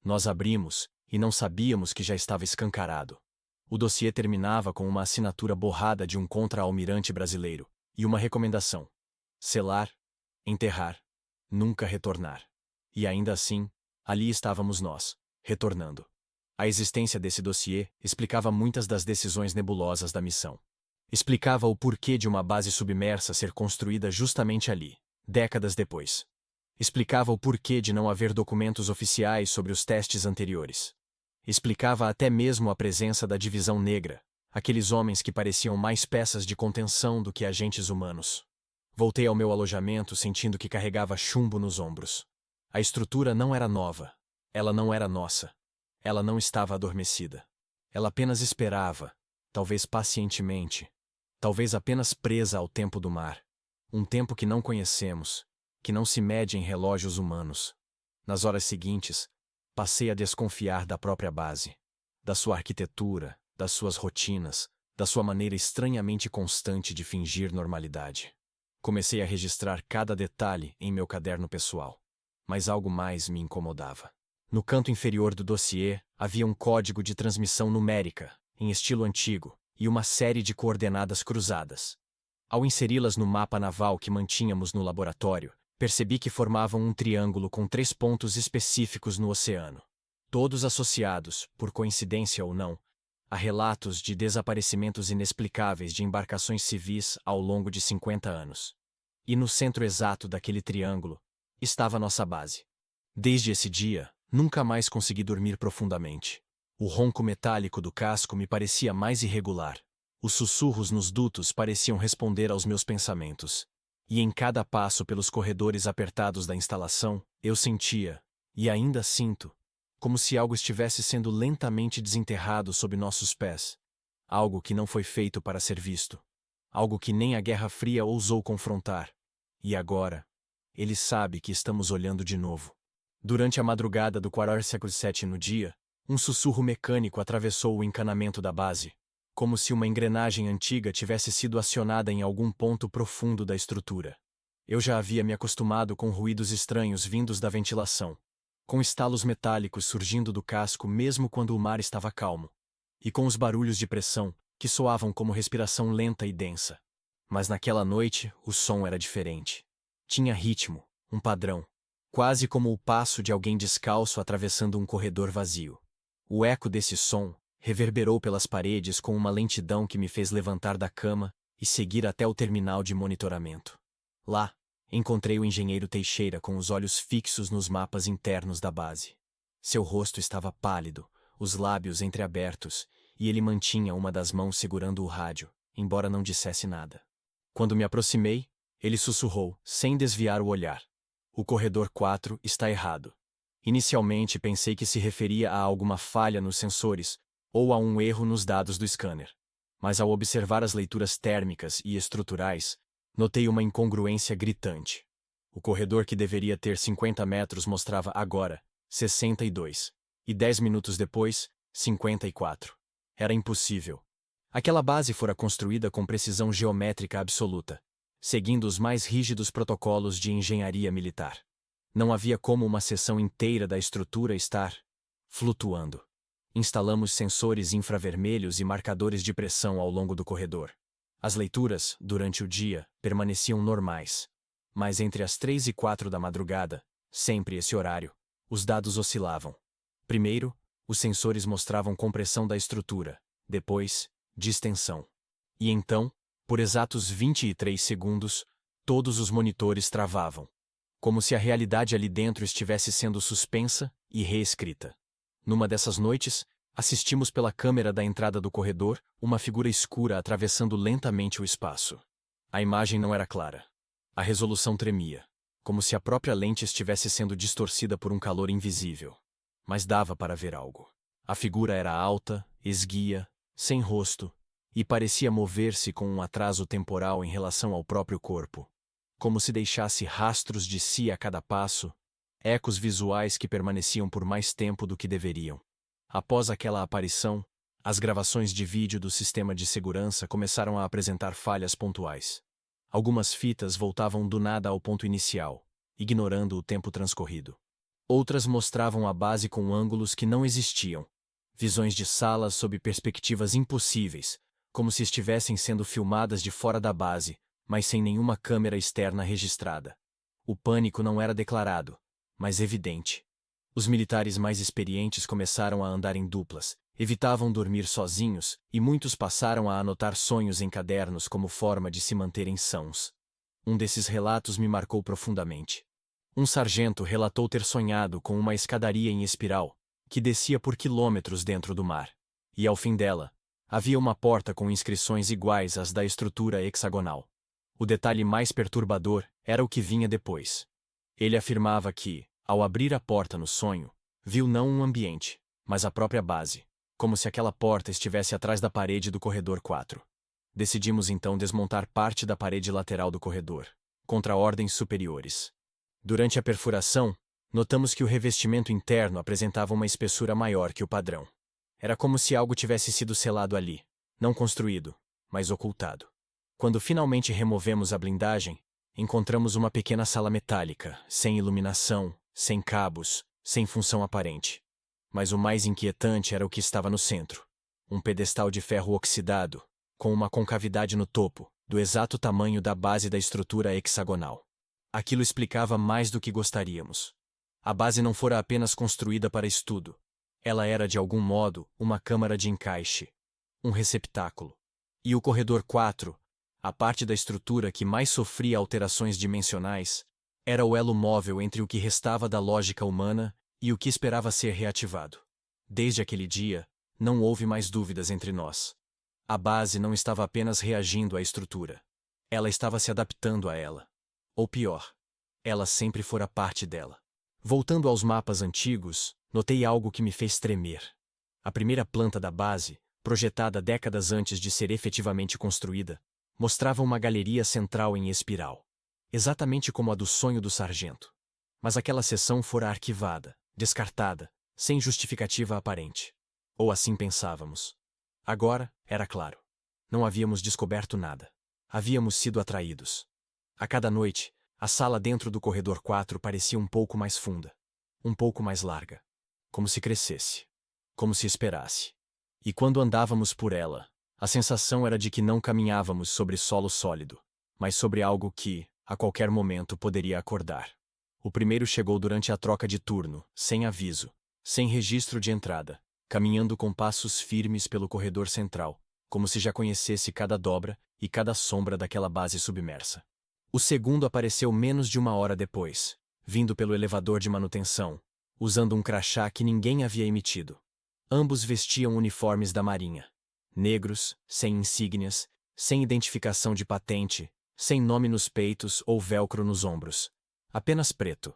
A: "Nós abrimos, e não sabíamos que já estava escancarado." O dossiê terminava com uma assinatura borrada de um contra-almirante brasileiro, e uma recomendação: selar, enterrar, nunca retornar. E ainda assim, ali estávamos nós, retornando. A existência desse dossiê explicava muitas das decisões nebulosas da missão. Explicava o porquê de uma base submersa ser construída justamente ali, décadas depois. Explicava o porquê de não haver documentos oficiais sobre os testes anteriores. Explicava até mesmo a presença da Divisão Negra, aqueles homens que pareciam mais peças de contenção do que agentes humanos. Voltei ao meu alojamento sentindo que carregava chumbo nos ombros. A estrutura não era nova. Ela não era nossa. Ela não estava adormecida. Ela apenas esperava, talvez pacientemente, talvez apenas presa ao tempo do mar. Um tempo que não conhecemos, que não se mede em relógios humanos. Nas horas seguintes, passei a desconfiar da própria base, da sua arquitetura, das suas rotinas, da sua maneira estranhamente constante de fingir normalidade. Comecei a registrar cada detalhe em meu caderno pessoal. Mas algo mais me incomodava. No canto inferior do dossiê, havia um código de transmissão numérica, em estilo antigo, e uma série de coordenadas cruzadas. Ao inseri-las no mapa naval que mantínhamos no laboratório, percebi que formavam um triângulo com 3 pontos específicos no oceano. Todos associados, por coincidência ou não, a relatos de desaparecimentos inexplicáveis de embarcações civis ao longo de 50 anos. E no centro exato daquele triângulo estava nossa base. Desde esse dia, nunca mais consegui dormir profundamente. O ronco metálico do casco me parecia mais irregular. Os sussurros nos dutos pareciam responder aos meus pensamentos. E em cada passo pelos corredores apertados da instalação, eu sentia, e ainda sinto, como se algo estivesse sendo lentamente desenterrado sob nossos pés. Algo que não foi feito para ser visto. Algo que nem a Guerra Fria ousou confrontar. E agora, ele sabe que estamos olhando de novo. Durante a madrugada do 47 no dia, um sussurro mecânico atravessou o encanamento da base, como se uma engrenagem antiga tivesse sido acionada em algum ponto profundo da estrutura. Eu já havia me acostumado com ruídos estranhos vindos da ventilação, com estalos metálicos surgindo do casco mesmo quando o mar estava calmo, e com os barulhos de pressão, que soavam como respiração lenta e densa. Mas naquela noite, o som era diferente. Tinha ritmo, um padrão, quase como o passo de alguém descalço atravessando um corredor vazio. O eco desse som reverberou pelas paredes com uma lentidão que me fez levantar da cama e seguir até o terminal de monitoramento. Lá, encontrei o engenheiro Teixeira com os olhos fixos nos mapas internos da base. Seu rosto estava pálido, os lábios entreabertos, e ele mantinha uma das mãos segurando o rádio, embora não dissesse nada. Quando me aproximei, ele sussurrou, sem desviar o olhar. O corredor 4 está errado. Inicialmente pensei que se referia a alguma falha nos sensores ou a um erro nos dados do scanner. Mas ao observar as leituras térmicas e estruturais, notei uma incongruência gritante. O corredor que deveria ter 50 metros mostrava agora 62. E 10 minutos depois, 54. Era impossível. Aquela base fora construída com precisão geométrica absoluta, seguindo os mais rígidos protocolos de engenharia militar. Não havia como uma seção inteira da estrutura estar flutuando. Instalamos sensores infravermelhos e marcadores de pressão ao longo do corredor. As leituras, durante o dia, permaneciam normais. Mas entre as 3 e 4 da madrugada, sempre esse horário, os dados oscilavam. Primeiro, os sensores mostravam compressão da estrutura, depois, distensão. E então, por exatos 23 segundos, todos os monitores travavam. Como se a realidade ali dentro estivesse sendo suspensa e reescrita. Numa dessas noites, assistimos pela câmera da entrada do corredor uma figura escura atravessando lentamente o espaço. A imagem não era clara. A resolução tremia, como se a própria lente estivesse sendo distorcida por um calor invisível. Mas dava para ver algo. A figura era alta, esguia, sem rosto, e parecia mover-se com um atraso temporal em relação ao próprio corpo, como se deixasse rastros de si a cada passo, ecos visuais que permaneciam por mais tempo do que deveriam. Após aquela aparição, as gravações de vídeo do sistema de segurança começaram a apresentar falhas pontuais. Algumas fitas voltavam do nada ao ponto inicial, ignorando o tempo transcorrido. Outras mostravam a base com ângulos que não existiam, visões de salas sob perspectivas impossíveis, como se estivessem sendo filmadas de fora da base, mas sem nenhuma câmera externa registrada. O pânico não era declarado, mas evidente. Os militares mais experientes começaram a andar em duplas, evitavam dormir sozinhos, e muitos passaram a anotar sonhos em cadernos como forma de se manterem sãos. Um desses relatos me marcou profundamente. Um sargento relatou ter sonhado com uma escadaria em espiral, que descia por quilômetros dentro do mar. E ao fim dela, havia uma porta com inscrições iguais às da estrutura hexagonal. O detalhe mais perturbador era o que vinha depois. Ele afirmava que, ao abrir a porta no sonho, viu não um ambiente, mas a própria base, como se aquela porta estivesse atrás da parede do corredor 4. Decidimos então desmontar parte da parede lateral do corredor, contra ordens superiores. Durante a perfuração, notamos que o revestimento interno apresentava uma espessura maior que o padrão. Era como se algo tivesse sido selado ali, não construído, mas ocultado. Quando finalmente removemos a blindagem, encontramos uma pequena sala metálica, sem iluminação, sem cabos, sem função aparente. Mas o mais inquietante era o que estava no centro. Um pedestal de ferro oxidado, com uma concavidade no topo, do exato tamanho da base da estrutura hexagonal. Aquilo explicava mais do que gostaríamos. A base não fora apenas construída para estudo. Ela era, de algum modo, uma câmara de encaixe, um receptáculo. E o corredor 4, a parte da estrutura que mais sofria alterações dimensionais, era o elo móvel entre o que restava da lógica humana e o que esperava ser reativado. Desde aquele dia, não houve mais dúvidas entre nós. A base não estava apenas reagindo à estrutura. Ela estava se adaptando a ela. Ou pior, ela sempre fora parte dela. Voltando aos mapas antigos, notei algo que me fez tremer. A primeira planta da base, projetada décadas antes de ser efetivamente construída, mostrava uma galeria central em espiral, exatamente como a do sonho do sargento. Mas aquela seção fora arquivada, descartada, sem justificativa aparente. Ou assim pensávamos. Agora, era claro. Não havíamos descoberto nada. Havíamos sido atraídos. A cada noite, a sala dentro do corredor 4 parecia um pouco mais funda, um pouco mais larga. Como se crescesse. Como se esperasse. E quando andávamos por ela, a sensação era de que não caminhávamos sobre solo sólido, mas sobre algo que, a qualquer momento, poderia acordar. O primeiro chegou durante a troca de turno, sem aviso, sem registro de entrada, caminhando com passos firmes pelo corredor central, como se já conhecesse cada dobra e cada sombra daquela base submersa. O segundo apareceu menos de uma hora depois, vindo pelo elevador de manutenção, usando um crachá que ninguém havia emitido. Ambos vestiam uniformes da Marinha. Negros, sem insígnias, sem identificação de patente, sem nome nos peitos ou velcro nos ombros. Apenas preto.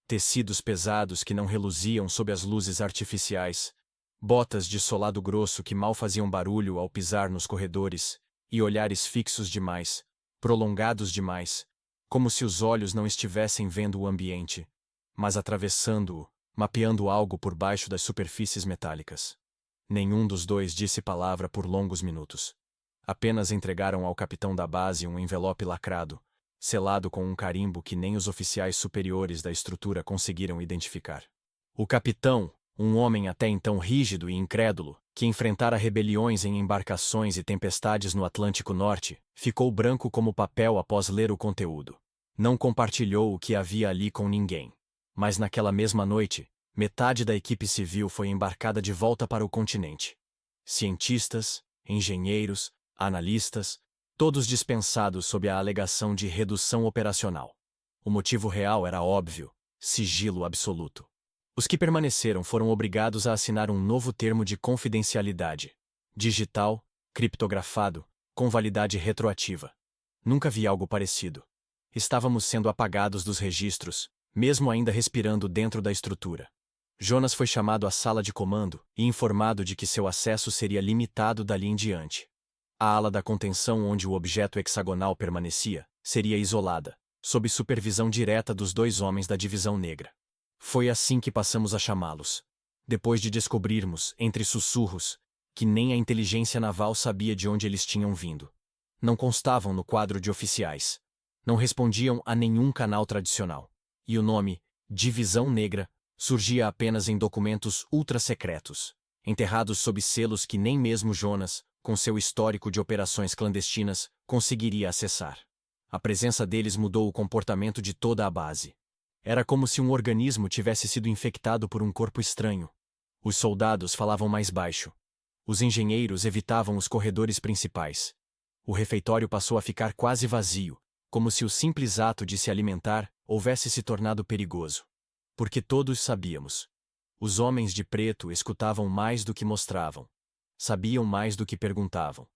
A: Tecidos pesados que não reluziam sob as luzes artificiais, botas de solado grosso que mal faziam barulho ao pisar nos corredores, e olhares fixos demais, prolongados demais, como se os olhos não estivessem vendo o ambiente, mas atravessando-o, mapeando algo por baixo das superfícies metálicas. Nenhum dos dois disse palavra por longos minutos. Apenas entregaram ao capitão da base um envelope lacrado, selado com um carimbo que nem os oficiais superiores da estrutura conseguiram identificar. O capitão, um homem até então rígido e incrédulo, que enfrentara rebeliões em embarcações e tempestades no Atlântico Norte, ficou branco como papel após ler o conteúdo. Não compartilhou o que havia ali com ninguém. Mas naquela mesma noite, metade da equipe civil foi embarcada de volta para o continente. Cientistas, engenheiros, analistas, todos dispensados sob a alegação de redução operacional. O motivo real era óbvio: sigilo absoluto. Os que permaneceram foram obrigados a assinar um novo termo de confidencialidade, digital, criptografado, com validade retroativa. Nunca vi algo parecido. Estávamos sendo apagados dos registros, mesmo ainda respirando dentro da estrutura. Jonas foi chamado à sala de comando e informado de que seu acesso seria limitado dali em diante. A ala da contenção onde o objeto hexagonal permanecia seria isolada, sob supervisão direta dos 2 homens da Divisão Negra. Foi assim que passamos a chamá-los. Depois de descobrirmos, entre sussurros, que nem a inteligência naval sabia de onde eles tinham vindo. Não constavam no quadro de oficiais. Não respondiam a nenhum canal tradicional. E o nome, Divisão Negra, surgia apenas em documentos ultra-secretos, enterrados sob selos que nem mesmo Jonas, com seu histórico de operações clandestinas, conseguiria acessar. A presença deles mudou o comportamento de toda a base. Era como se um organismo tivesse sido infectado por um corpo estranho. Os soldados falavam mais baixo. Os engenheiros evitavam os corredores principais. O refeitório passou a ficar quase vazio, como se o simples ato de se alimentar houvesse se tornado perigoso. Porque todos sabíamos. Os homens de preto escutavam mais do que mostravam. Sabiam mais do que perguntavam.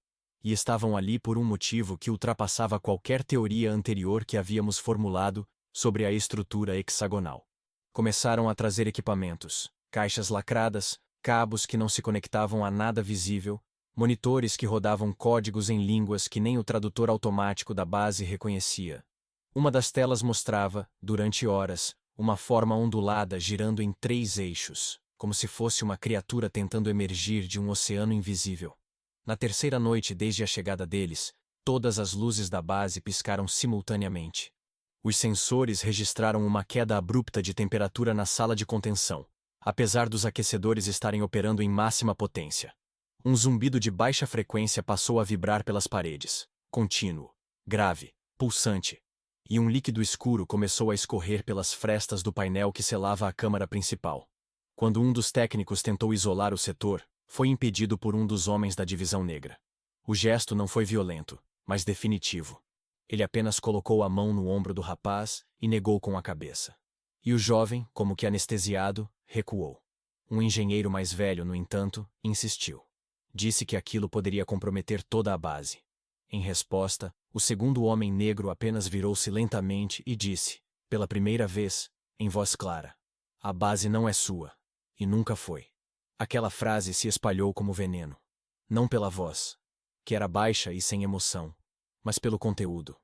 A: E estavam ali por um motivo que ultrapassava qualquer teoria anterior que havíamos formulado sobre a estrutura hexagonal. Começaram a trazer equipamentos, caixas lacradas, cabos que não se conectavam a nada visível, monitores que rodavam códigos em línguas que nem o tradutor automático da base reconhecia. Uma das telas mostrava, durante horas, uma forma ondulada girando em 3 eixos, como se fosse uma criatura tentando emergir de um oceano invisível. Na terceira noite desde a chegada deles, todas as luzes da base piscaram simultaneamente. Os sensores registraram uma queda abrupta de temperatura na sala de contenção, apesar dos aquecedores estarem operando em máxima potência. Um zumbido de baixa frequência passou a vibrar pelas paredes, contínuo, grave, pulsante, e um líquido escuro começou a escorrer pelas frestas do painel que selava a câmara principal. Quando um dos técnicos tentou isolar o setor, foi impedido por um dos homens da divisão negra. O gesto não foi violento, mas definitivo. Ele apenas colocou a mão no ombro do rapaz e negou com a cabeça. E o jovem, como que anestesiado, recuou. Um engenheiro mais velho, no entanto, insistiu. Disse que aquilo poderia comprometer toda a base. Em resposta, o segundo homem negro apenas virou-se lentamente e disse, pela primeira vez, em voz clara: "A base não é sua. E nunca foi." Aquela frase se espalhou como veneno. Não pela voz, que era baixa e sem emoção, mas pelo conteúdo.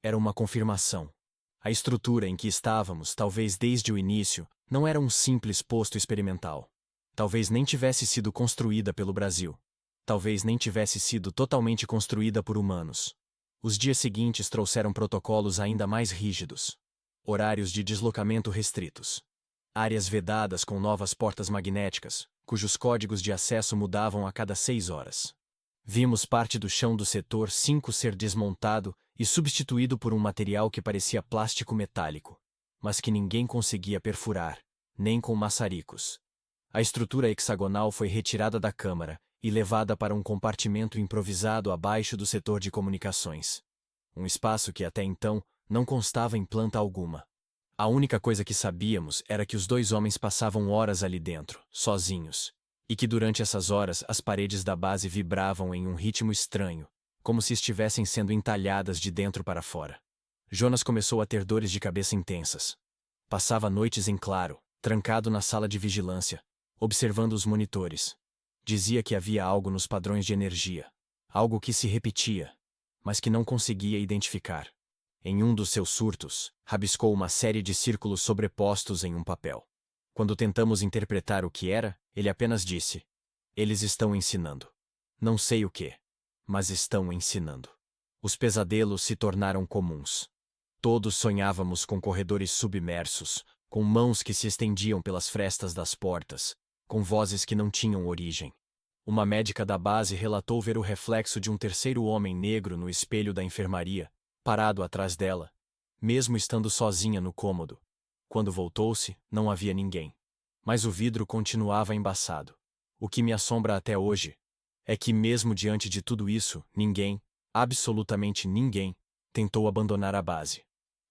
A: Era uma confirmação. A estrutura em que estávamos, talvez desde o início, não era um simples posto experimental. Talvez nem tivesse sido construída pelo Brasil. Talvez nem tivesse sido totalmente construída por humanos. Os dias seguintes trouxeram protocolos ainda mais rígidos. Horários de deslocamento restritos. Áreas vedadas com novas portas magnéticas, cujos códigos de acesso mudavam a cada 6 horas. Vimos parte do chão do setor 5 ser desmontado e substituído por um material que parecia plástico metálico, mas que ninguém conseguia perfurar, nem com maçaricos. A estrutura hexagonal foi retirada da câmara e levada para um compartimento improvisado abaixo do setor de comunicações. Um espaço que até então não constava em planta alguma. A única coisa que sabíamos era que os 2 homens passavam horas ali dentro, sozinhos, e que durante essas horas as paredes da base vibravam em um ritmo estranho, como se estivessem sendo entalhadas de dentro para fora. Jonas começou a ter dores de cabeça intensas. Passava noites em claro, trancado na sala de vigilância, observando os monitores. Dizia que havia algo nos padrões de energia, algo que se repetia, mas que não conseguia identificar. Em um dos seus surtos, rabiscou uma série de círculos sobrepostos em um papel. Quando tentamos interpretar o que era, ele apenas disse: "Eles estão ensinando. Não sei o que, mas estão ensinando." Os pesadelos se tornaram comuns. Todos sonhávamos com corredores submersos, com mãos que se estendiam pelas frestas das portas, com vozes que não tinham origem. Uma médica da base relatou ver o reflexo de um terceiro homem negro no espelho da enfermaria, parado atrás dela, mesmo estando sozinha no cômodo. Quando voltou-se, não havia ninguém. Mas o vidro continuava embaçado. O que me assombra até hoje é que, mesmo diante de tudo isso, ninguém, absolutamente ninguém, tentou abandonar a base.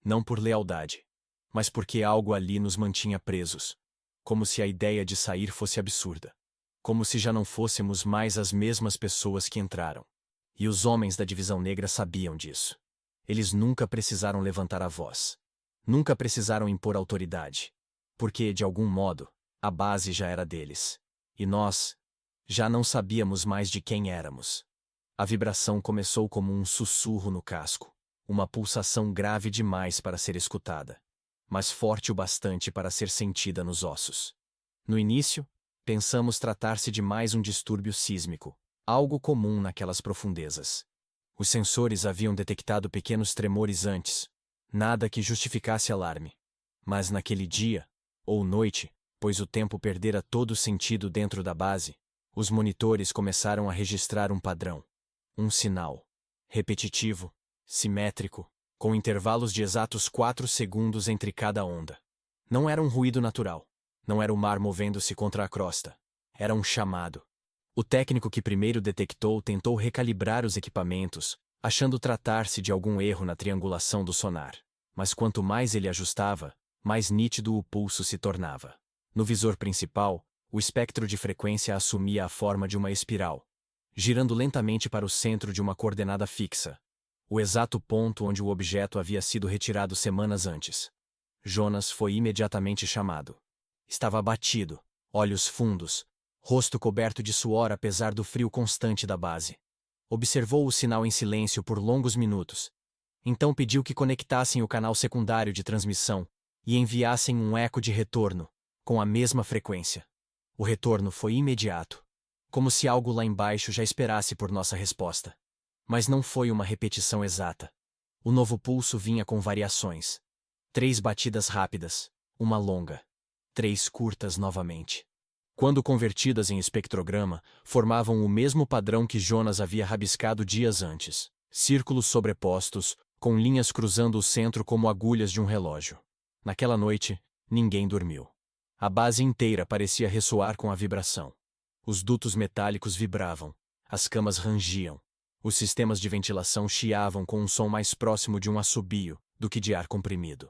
A: Não por lealdade, mas porque algo ali nos mantinha presos. Como se a ideia de sair fosse absurda. Como se já não fôssemos mais as mesmas pessoas que entraram. E os homens da Divisão Negra sabiam disso. Eles nunca precisaram levantar a voz. Nunca precisaram impor autoridade. Porque, de algum modo, a base já era deles. E nós já não sabíamos mais de quem éramos. A vibração começou como um sussurro no casco. Uma pulsação grave demais para ser escutada, mas forte o bastante para ser sentida nos ossos. No início, pensamos tratar-se de mais um distúrbio sísmico, algo comum naquelas profundezas. Os sensores haviam detectado pequenos tremores antes, nada que justificasse alarme. Mas naquele dia, ou noite, pois o tempo perdera todo o sentido dentro da base, os monitores começaram a registrar um padrão. Um sinal. Repetitivo, simétrico, com intervalos de exatos 4 segundos entre cada onda. Não era um ruído natural. Não era o mar movendo-se contra a crosta. Era um chamado. O técnico que primeiro detectou tentou recalibrar os equipamentos, achando tratar-se de algum erro na triangulação do sonar. Mas quanto mais ele ajustava, mais nítido o pulso se tornava. No visor principal, o espectro de frequência assumia a forma de uma espiral, girando lentamente para o centro de uma coordenada fixa, o exato ponto onde o objeto havia sido retirado semanas antes. Jonas foi imediatamente chamado. Estava abatido, olhos fundos, rosto coberto de suor apesar do frio constante da base. Observou o sinal em silêncio por longos minutos. Então pediu que conectassem o canal secundário de transmissão e enviassem um eco de retorno, com a mesma frequência. O retorno foi imediato, como se algo lá embaixo já esperasse por nossa resposta. Mas não foi uma repetição exata. O novo pulso vinha com variações. 3 batidas rápidas, uma longa. 3 curtas novamente. Quando convertidas em espectrograma, formavam o mesmo padrão que Jonas havia rabiscado dias antes. Círculos sobrepostos, com linhas cruzando o centro como agulhas de um relógio. Naquela noite, ninguém dormiu. A base inteira parecia ressoar com a vibração. Os dutos metálicos vibravam, as camas rangiam, os sistemas de ventilação chiavam com um som mais próximo de um assobio do que de ar comprimido.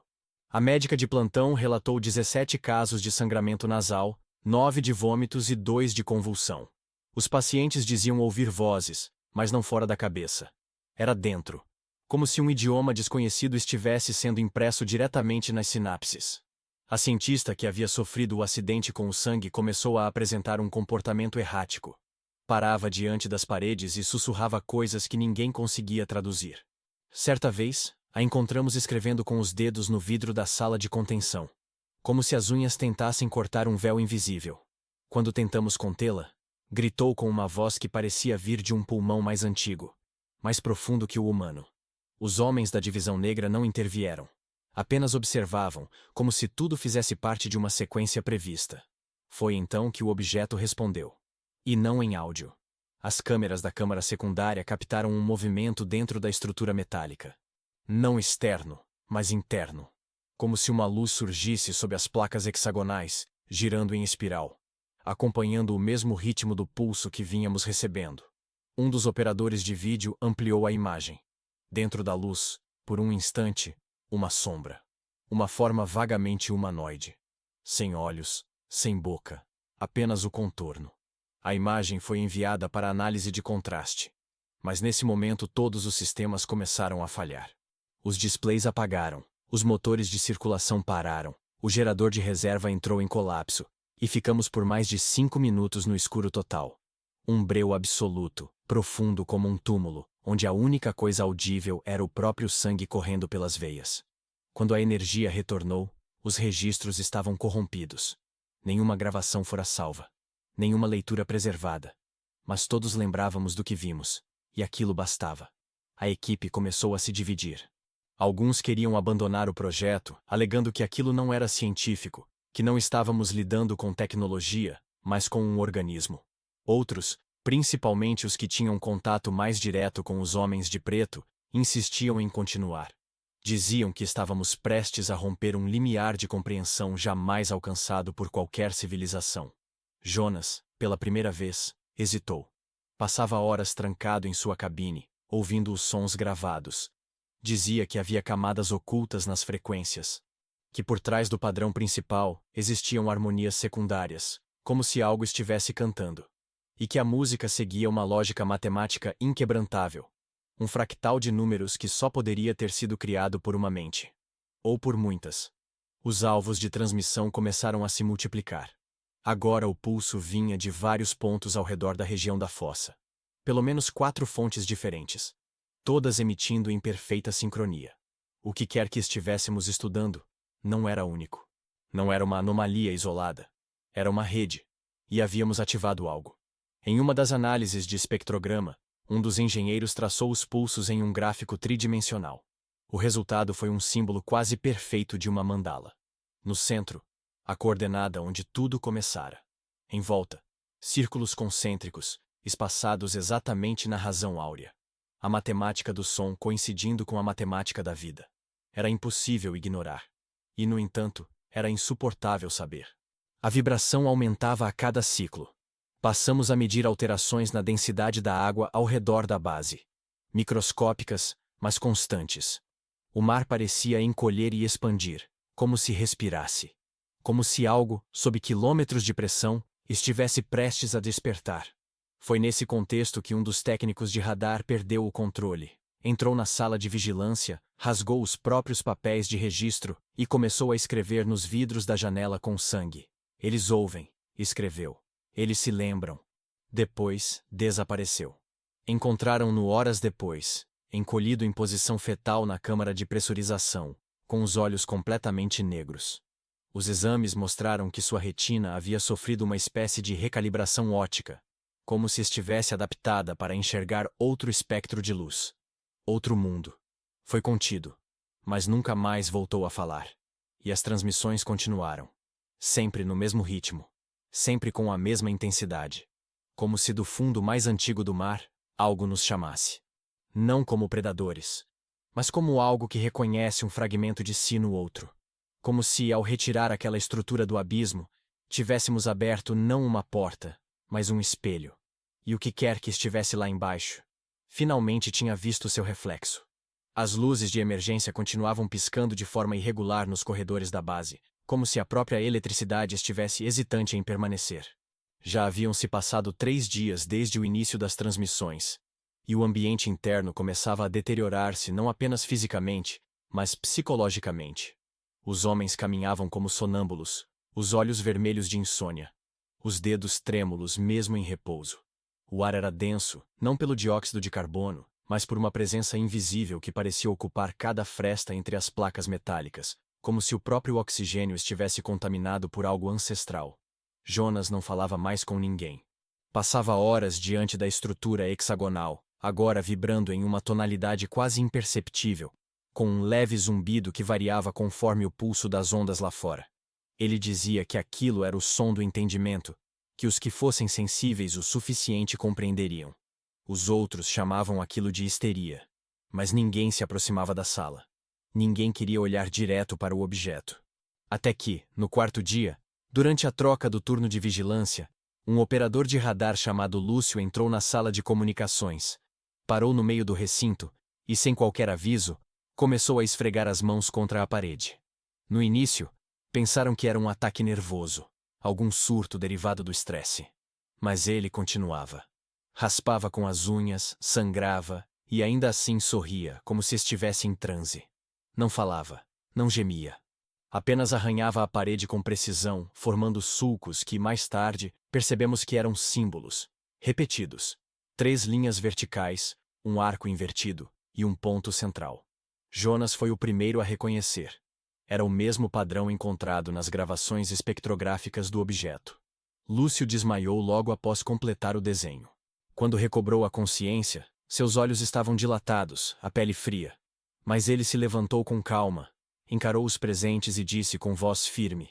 A: A médica de plantão relatou 17 casos de sangramento nasal, 9 de vômitos e 2 de convulsão. Os pacientes diziam ouvir vozes, mas não fora da cabeça. Era dentro, como se um idioma desconhecido estivesse sendo impresso diretamente nas sinapses. A cientista que havia sofrido o acidente com o sangue começou a apresentar um comportamento errático. Parava diante das paredes e sussurrava coisas que ninguém conseguia traduzir. Certa vez, a encontramos escrevendo com os dedos no vidro da sala de contenção, como se as unhas tentassem cortar um véu invisível. Quando tentamos contê-la, gritou com uma voz que parecia vir de um pulmão mais antigo, mais profundo que o humano. Os homens da divisão negra não intervieram. Apenas observavam, como se tudo fizesse parte de uma sequência prevista. Foi então que o objeto respondeu. E não em áudio. As câmeras da câmara secundária captaram um movimento dentro da estrutura metálica. Não externo, mas interno. Como se uma luz surgisse sob as placas hexagonais, girando em espiral, acompanhando o mesmo ritmo do pulso que vínhamos recebendo. Um dos operadores de vídeo ampliou a imagem. Dentro da luz, por um instante, uma sombra. Uma forma vagamente humanoide. Sem olhos, sem boca, apenas o contorno. A imagem foi enviada para análise de contraste. Mas nesse momento todos os sistemas começaram a falhar. Os displays apagaram, os motores de circulação pararam, o gerador de reserva entrou em colapso, e ficamos por mais de 5 minutos no escuro total. Um breu absoluto, profundo como um túmulo, onde a única coisa audível era o próprio sangue correndo pelas veias. Quando a energia retornou, os registros estavam corrompidos. Nenhuma gravação fora salva. Nenhuma leitura preservada. Mas todos lembrávamos do que vimos, e aquilo bastava. A equipe começou a se dividir. Alguns queriam abandonar o projeto, alegando que aquilo não era científico, que não estávamos lidando com tecnologia, mas com um organismo. Outros, principalmente os que tinham contato mais direto com os homens de preto, insistiam em continuar. Diziam que estávamos prestes a romper um limiar de compreensão jamais alcançado por qualquer civilização. Jonas, pela primeira vez, hesitou. Passava horas trancado em sua cabine, ouvindo os sons gravados. Dizia que havia camadas ocultas nas frequências. Que por trás do padrão principal existiam harmonias secundárias, como se algo estivesse cantando. E que a música seguia uma lógica matemática inquebrantável. Um fractal de números que só poderia ter sido criado por uma mente. Ou por muitas. Os alvos de transmissão começaram a se multiplicar. Agora o pulso vinha de vários pontos ao redor da região da fossa. Pelo menos 4 fontes diferentes. Todas emitindo em perfeita sincronia. O que quer que estivéssemos estudando, não era único. Não era uma anomalia isolada. Era uma rede. E havíamos ativado algo. Em uma das análises de espectrograma, um dos engenheiros traçou os pulsos em um gráfico tridimensional. O resultado foi um símbolo quase perfeito de uma mandala. No centro, a coordenada onde tudo começara. Em volta, círculos concêntricos, espaçados exatamente na razão áurea. A matemática do som coincidindo com a matemática da vida. Era impossível ignorar. E, no entanto, Era insuportável saber. A vibração aumentava a cada ciclo. Passamos a medir alterações na densidade da água ao redor da base. Microscópicas, mas constantes. O mar parecia encolher e expandir, como se respirasse. Como se algo, sob quilômetros de pressão, estivesse prestes a despertar. Foi nesse contexto que um dos técnicos de radar perdeu o controle. Entrou na sala de vigilância, rasgou os próprios papéis de registro e começou a escrever nos vidros da janela com sangue. Eles ouvem, escreveu. Eles se lembram. Depois, desapareceu. Encontraram-no horas depois, encolhido em posição fetal na câmara de pressurização, com os olhos completamente negros. Os exames mostraram que sua retina havia sofrido uma espécie de recalibração óptica, como se estivesse adaptada para enxergar outro espectro de luz. Outro mundo. Foi contido, mas nunca mais voltou a falar. E as transmissões continuaram. Sempre no mesmo ritmo. Sempre com a mesma intensidade. Como se do fundo mais antigo do mar, algo nos chamasse. Não como predadores, mas como algo que reconhece um fragmento de si no outro. Como se, ao retirar aquela estrutura do abismo, tivéssemos aberto não uma porta, mas um espelho. E o que quer que estivesse lá embaixo, finalmente tinha visto seu reflexo. As luzes de emergência continuavam piscando de forma irregular nos corredores da base, como se a própria eletricidade estivesse hesitante em permanecer. Já haviam se passado 3 dias desde o início das transmissões, e o ambiente interno começava a deteriorar-se não apenas fisicamente, mas psicologicamente. Os homens caminhavam como sonâmbulos, os olhos vermelhos de insônia, os dedos trêmulos mesmo em repouso. O ar era denso, não pelo dióxido de carbono, mas por uma presença invisível que parecia ocupar cada fresta entre as placas metálicas, como se o próprio oxigênio estivesse contaminado por algo ancestral. Jonas não falava mais com ninguém. Passava horas diante da estrutura hexagonal, agora vibrando em uma tonalidade quase imperceptível, com um leve zumbido que variava conforme o pulso das ondas lá fora. Ele dizia que aquilo era o som do entendimento, que os que fossem sensíveis o suficiente compreenderiam. Os outros chamavam aquilo de histeria. Mas ninguém se aproximava da sala. Ninguém queria olhar direto para o objeto. Até que, no 4º dia, durante a troca do turno de vigilância, um operador de radar chamado Lúcio entrou na sala de comunicações, parou no meio do recinto e, sem qualquer aviso, começou a esfregar as mãos contra a parede. No início, pensaram que era um ataque nervoso, algum surto derivado do estresse. Mas ele continuava. Raspava com as unhas, sangrava e ainda assim sorria, como se estivesse em transe. Não falava, não gemia. Apenas arranhava a parede com precisão, formando sulcos que, mais tarde, percebemos que eram símbolos, repetidos. 3 linhas verticais, um arco invertido e um ponto central. Jonas foi o primeiro a reconhecer. Era o mesmo padrão encontrado nas gravações espectrográficas do objeto. Lúcio desmaiou logo após completar o desenho. Quando recobrou a consciência, seus olhos estavam dilatados, a pele fria. Mas ele se levantou com calma, encarou os presentes e disse com voz firme: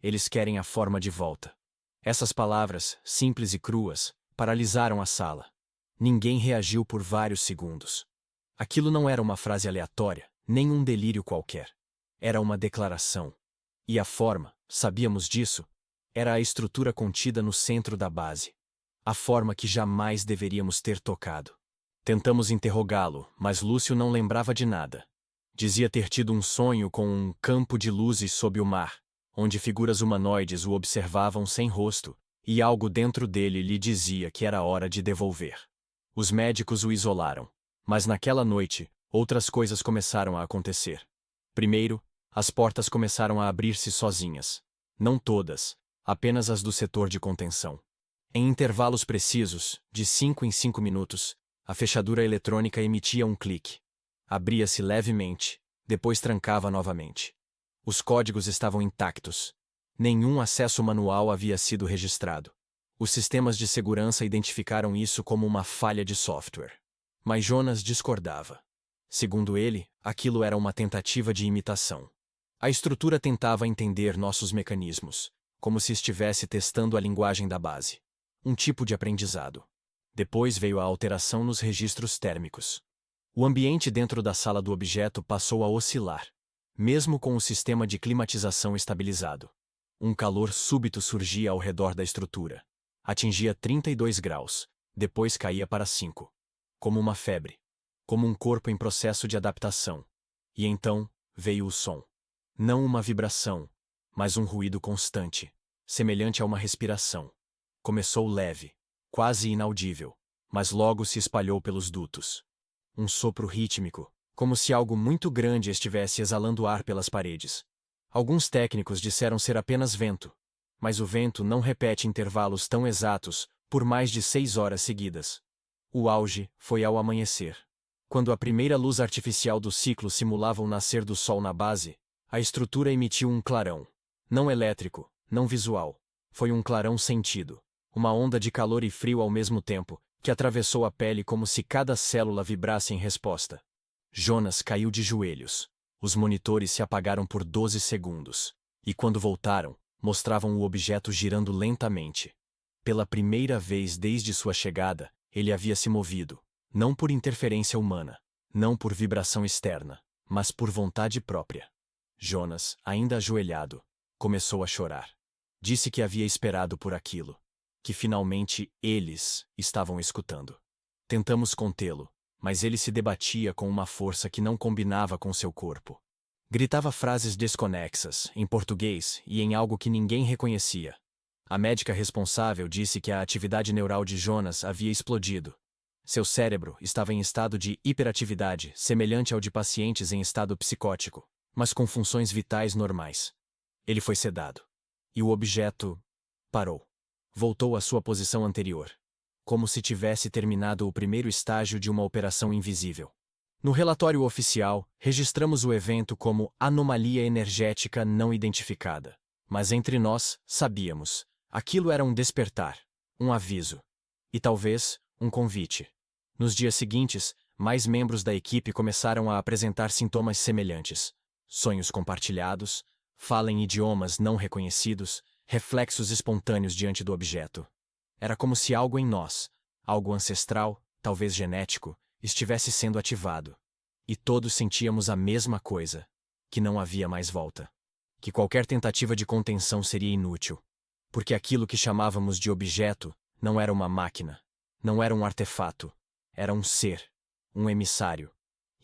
A: "Eles querem a forma de volta." Essas palavras, simples e cruas, paralisaram a sala. Ninguém reagiu por vários segundos. Aquilo não era uma frase aleatória, nem um delírio qualquer. Era uma declaração. E a forma, sabíamos disso, era a estrutura contida no centro da base. A forma que jamais deveríamos ter tocado. Tentamos interrogá-lo, mas Lúcio não lembrava de nada. Dizia ter tido um sonho com um campo de luzes sob o mar, onde figuras humanoides o observavam sem rosto, e algo dentro dele lhe dizia que era hora de devolver. Os médicos o isolaram. Mas naquela noite, outras coisas começaram a acontecer. Primeiro, as portas começaram a abrir-se sozinhas. Não todas, apenas as do setor de contenção. Em intervalos precisos, de 5 em 5 minutos, a fechadura eletrônica emitia um clique. Abria-se levemente, depois trancava novamente. Os códigos estavam intactos. Nenhum acesso manual havia sido registrado. Os sistemas de segurança identificaram isso como uma falha de software. Mas Jonas discordava. Segundo ele, aquilo era uma tentativa de imitação. A estrutura tentava entender nossos mecanismos, como se estivesse testando a linguagem da base. Um tipo de aprendizado. Depois veio a alteração nos registros térmicos. O ambiente dentro da sala do objeto passou a oscilar. mesmo com o sistema de climatização estabilizado. Um calor súbito surgia ao redor da estrutura. Atingia 32 graus, depois caía para 5. Como uma febre. Como um corpo em processo de adaptação. E então, veio o som. Não uma vibração, mas um ruído constante, semelhante a uma respiração. Começou leve, quase inaudível, mas logo se espalhou pelos dutos. Um sopro rítmico, como se algo muito grande estivesse exalando ar pelas paredes. Alguns técnicos disseram ser apenas vento, mas o vento não repete intervalos tão exatos por mais de 6 horas seguidas. O auge foi ao amanhecer. Quando a primeira luz artificial do ciclo simulava o nascer do sol na base, a estrutura emitiu um clarão. Não elétrico, não visual. Foi um clarão sentido. Uma onda de calor e frio ao mesmo tempo, que atravessou a pele como se cada célula vibrasse em resposta. Jonas caiu de joelhos. Os monitores se apagaram por 12 segundos. E quando voltaram, mostravam o objeto girando lentamente. Pela primeira vez desde sua chegada, ele havia se movido, não por interferência humana, não por vibração externa, mas por vontade própria. Jonas, ainda ajoelhado, começou a chorar. Disse que havia esperado por aquilo, que finalmente eles estavam escutando. Tentamos contê-lo, mas ele se debatia com uma força que não combinava com seu corpo. Gritava frases desconexas, em português e em algo que ninguém reconhecia. A médica responsável disse que a atividade neural de Jonas havia explodido. Seu cérebro estava em estado de hiperatividade, semelhante ao de pacientes em estado psicótico, mas com funções vitais normais. Ele foi sedado. E o objeto parou. Voltou à sua posição anterior, como se tivesse terminado o primeiro estágio de uma operação invisível. No relatório oficial, registramos o evento como anomalia energética não identificada. Mas entre nós, sabíamos. Aquilo era um despertar, um aviso. E talvez, um convite. Nos dias seguintes, mais membros da equipe começaram a apresentar sintomas semelhantes. Sonhos compartilhados, fala em idiomas não reconhecidos, reflexos espontâneos diante do objeto. Era como se algo em nós, algo ancestral, talvez genético, estivesse sendo ativado. E todos sentíamos a mesma coisa, que não havia mais volta. Que qualquer tentativa de contenção seria inútil. Porque aquilo que chamávamos de objeto não era uma máquina, não era um artefato, era um ser, um emissário.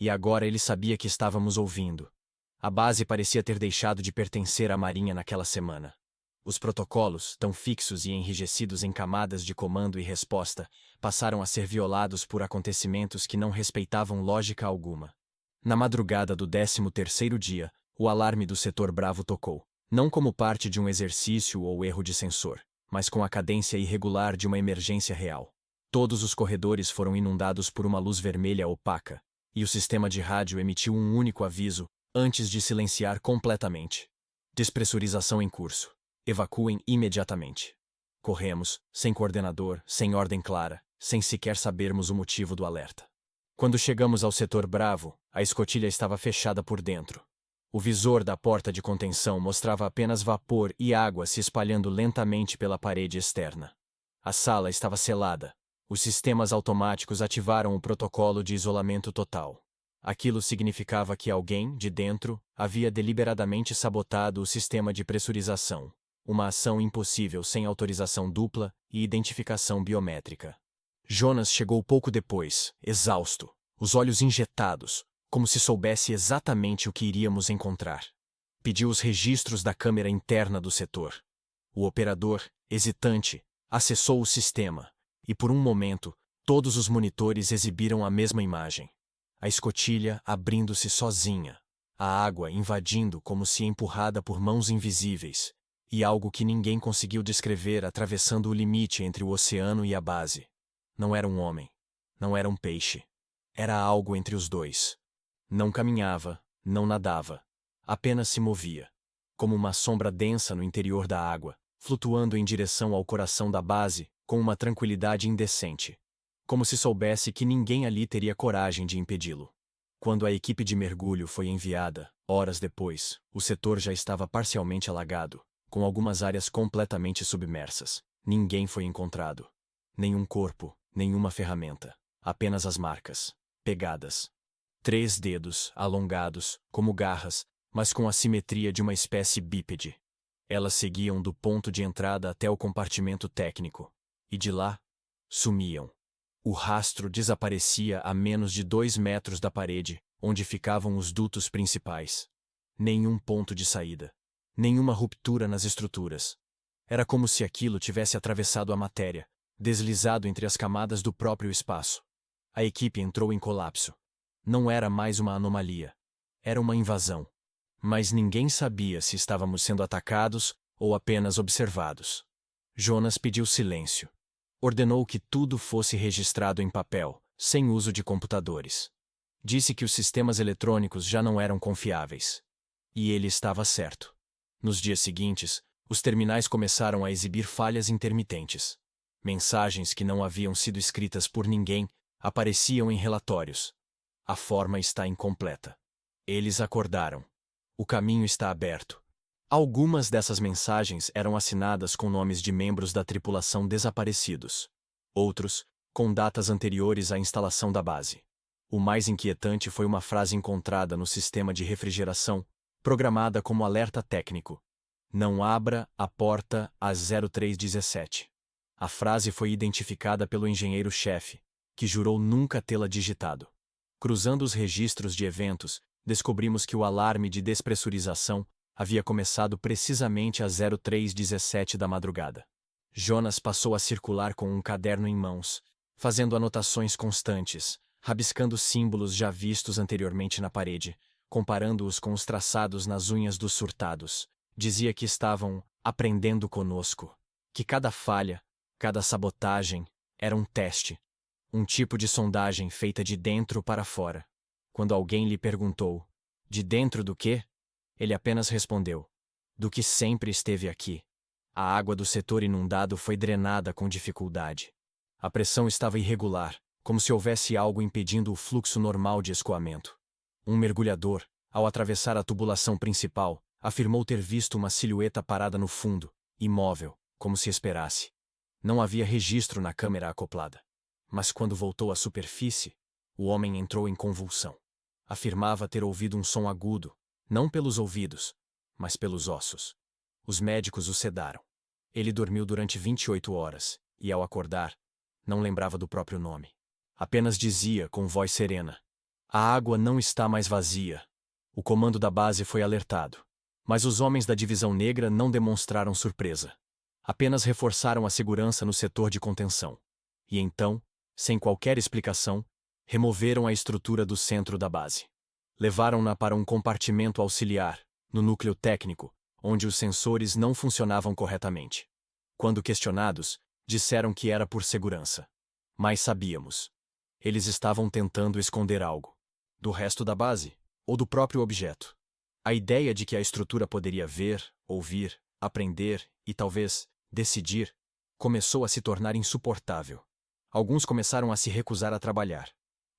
A: E agora ele sabia que estávamos ouvindo. A base parecia ter deixado de pertencer à Marinha naquela semana. Os protocolos, tão fixos e enrijecidos em camadas de comando e resposta, passaram a ser violados por acontecimentos que não respeitavam lógica alguma. Na madrugada do 13º dia, o alarme do setor Bravo tocou, não como parte de um exercício ou erro de sensor, mas com a cadência irregular de uma emergência real. Todos os corredores foram inundados por uma luz vermelha opaca, e o sistema de rádio emitiu um único aviso, antes de silenciar completamente. Despressurização em curso. Evacuem imediatamente. Corremos, sem coordenador, sem ordem clara, sem sequer sabermos o motivo do alerta. Quando chegamos ao setor Bravo, a escotilha estava fechada por dentro. O visor da porta de contenção mostrava apenas vapor e água se espalhando lentamente pela parede externa. A sala estava selada. Os sistemas automáticos ativaram o protocolo de isolamento total. Aquilo significava que alguém, de dentro, havia deliberadamente sabotado o sistema de pressurização. Uma ação impossível sem autorização dupla e identificação biométrica. Jonas chegou pouco depois, exausto, os olhos injetados, como se soubesse exatamente o que iríamos encontrar. Pediu os registros da câmera interna do setor. O operador, hesitante, acessou o sistema, e por um momento, todos os monitores exibiram a mesma imagem. A escotilha abrindo-se sozinha, a água invadindo como se empurrada por mãos invisíveis, e algo que ninguém conseguiu descrever atravessando o limite entre o oceano e a base. Não era um homem, não era um peixe. Era algo entre os dois. Não caminhava, não nadava, apenas se movia, como uma sombra densa no interior da água, flutuando em direção ao coração da base, com uma tranquilidade indecente. Como se soubesse que ninguém ali teria coragem de impedi-lo. Quando a equipe de mergulho foi enviada, horas depois, o setor já estava parcialmente alagado, com algumas áreas completamente submersas. Ninguém foi encontrado. Nenhum corpo, nenhuma ferramenta. Apenas as marcas, pegadas. 3 dedos, alongados, como garras, mas com a simetria de uma espécie bípede. Elas seguiam do ponto de entrada até o compartimento técnico, e de lá, sumiam. O rastro desaparecia a menos de 2 metros da parede, onde ficavam os dutos principais. Nenhum ponto de saída. Nenhuma ruptura nas estruturas. Era como se aquilo tivesse atravessado a matéria, deslizado entre as camadas do próprio espaço. A equipe entrou em colapso. Não era mais uma anomalia. Era uma invasão. Mas ninguém sabia se estávamos sendo atacados ou apenas observados. Jonas pediu silêncio. Ordenou que tudo fosse registrado em papel, sem uso de computadores. Disse que os sistemas eletrônicos já não eram confiáveis. E ele estava certo. Nos dias seguintes, os terminais começaram a exibir falhas intermitentes. Mensagens que não haviam sido escritas por ninguém apareciam em relatórios. A forma está incompleta. Eles acordaram. O caminho está aberto. Algumas dessas mensagens eram assinadas com nomes de membros da tripulação desaparecidos. Outros, com datas anteriores à instalação da base. O mais inquietante foi uma frase encontrada no sistema de refrigeração, programada como alerta técnico. Não abra a porta às 0317. A frase foi identificada pelo engenheiro-chefe, que jurou nunca tê-la digitado. Cruzando os registros de eventos, descobrimos que o alarme de despressurização havia começado precisamente às 0317 da madrugada. Jonas passou a circular com um caderno em mãos, fazendo anotações constantes, rabiscando símbolos já vistos anteriormente na parede, comparando-os com os traçados nas unhas dos surtados. Dizia que estavam aprendendo conosco, que cada falha, cada sabotagem, era um teste, um tipo de sondagem feita de dentro para fora. Quando alguém lhe perguntou, de dentro do quê? Ele apenas respondeu, do que sempre esteve aqui. A água do setor inundado foi drenada com dificuldade. A pressão estava irregular, como se houvesse algo impedindo o fluxo normal de escoamento. Um mergulhador, ao atravessar a tubulação principal, afirmou ter visto uma silhueta parada no fundo, imóvel, como se esperasse. Não havia registro na câmera acoplada. Mas quando voltou à superfície, o homem entrou em convulsão. Afirmava ter ouvido um som agudo, não pelos ouvidos, mas pelos ossos. Os médicos o sedaram. Ele dormiu durante 28 horas, e ao acordar, não lembrava do próprio nome. Apenas dizia com voz serena: a água não está mais vazia. O comando da base foi alertado. Mas os homens da Divisão Negra não demonstraram surpresa. Apenas reforçaram a segurança no setor de contenção. E então, sem qualquer explicação, removeram a estrutura do centro da base. Levaram-na para um compartimento auxiliar, no núcleo técnico, onde os sensores não funcionavam corretamente. Quando questionados, disseram que era por segurança. Mas sabíamos. Eles estavam tentando esconder algo. Do resto da base, ou do próprio objeto. A ideia de que a estrutura poderia ver, ouvir, aprender e, talvez, decidir, começou a se tornar insuportável. Alguns começaram a se recusar a trabalhar.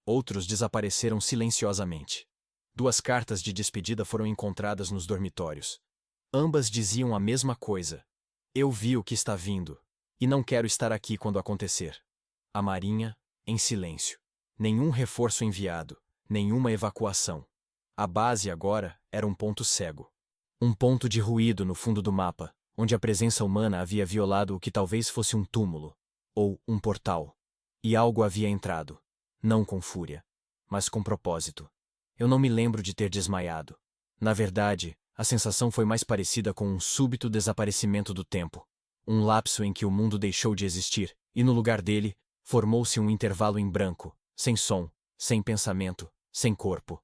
A: Outros desapareceram silenciosamente. 2 cartas de despedida foram encontradas nos dormitórios. Ambas diziam a mesma coisa. Eu vi o que está vindo, e não quero estar aqui quando acontecer. A Marinha, em silêncio. Nenhum reforço enviado, nenhuma evacuação. A base agora era um ponto cego. Um ponto de ruído no fundo do mapa, onde a presença humana havia violado o que talvez fosse um túmulo, ou um portal. E algo havia entrado, não com fúria, mas com propósito. Eu não me lembro de ter desmaiado. Na verdade, a sensação foi mais parecida com um súbito desaparecimento do tempo. Um lapso em que o mundo deixou de existir, e no lugar dele, formou-se um intervalo em branco, sem som, sem pensamento, sem corpo.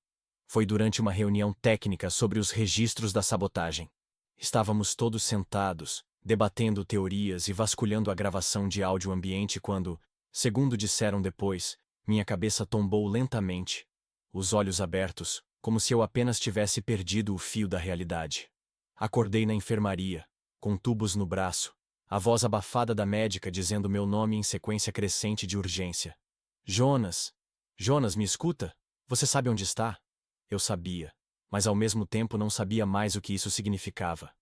A: Foi durante uma reunião técnica sobre os registros da sabotagem. Estávamos todos sentados, debatendo teorias e vasculhando a gravação de áudio ambiente quando, segundo disseram depois, minha cabeça tombou lentamente, os olhos abertos, como se eu apenas tivesse perdido o fio da realidade. Acordei na enfermaria, com tubos no braço, a voz abafada da médica dizendo meu nome em sequência crescente de urgência. Jonas! Jonas, me escuta? Você sabe onde está? Eu sabia, mas ao mesmo tempo não sabia mais o que isso significava.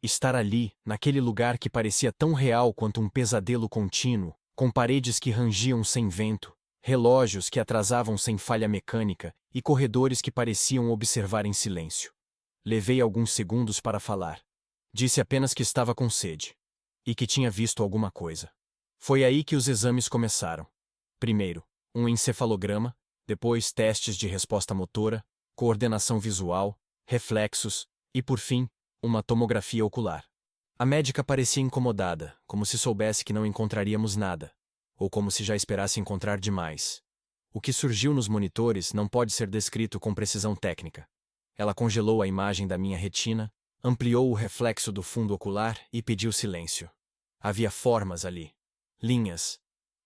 A: Estar ali, naquele lugar que parecia tão real quanto um pesadelo contínuo, com paredes que rangiam sem vento, relógios que atrasavam sem falha mecânica e corredores que pareciam observar em silêncio. Levei alguns segundos para falar. Disse apenas que estava com sede. E que tinha visto alguma coisa. Foi aí que os exames começaram. Primeiro, um encefalograma, depois testes de resposta motora, coordenação visual, reflexos e, por fim, uma tomografia ocular. A médica parecia incomodada, como se soubesse que não encontraríamos nada, ou como se já esperasse encontrar demais. O que surgiu nos monitores não pode ser descrito com precisão técnica. Ela congelou a imagem da minha retina, ampliou o reflexo do fundo ocular e pediu silêncio. Havia formas ali. Linhas.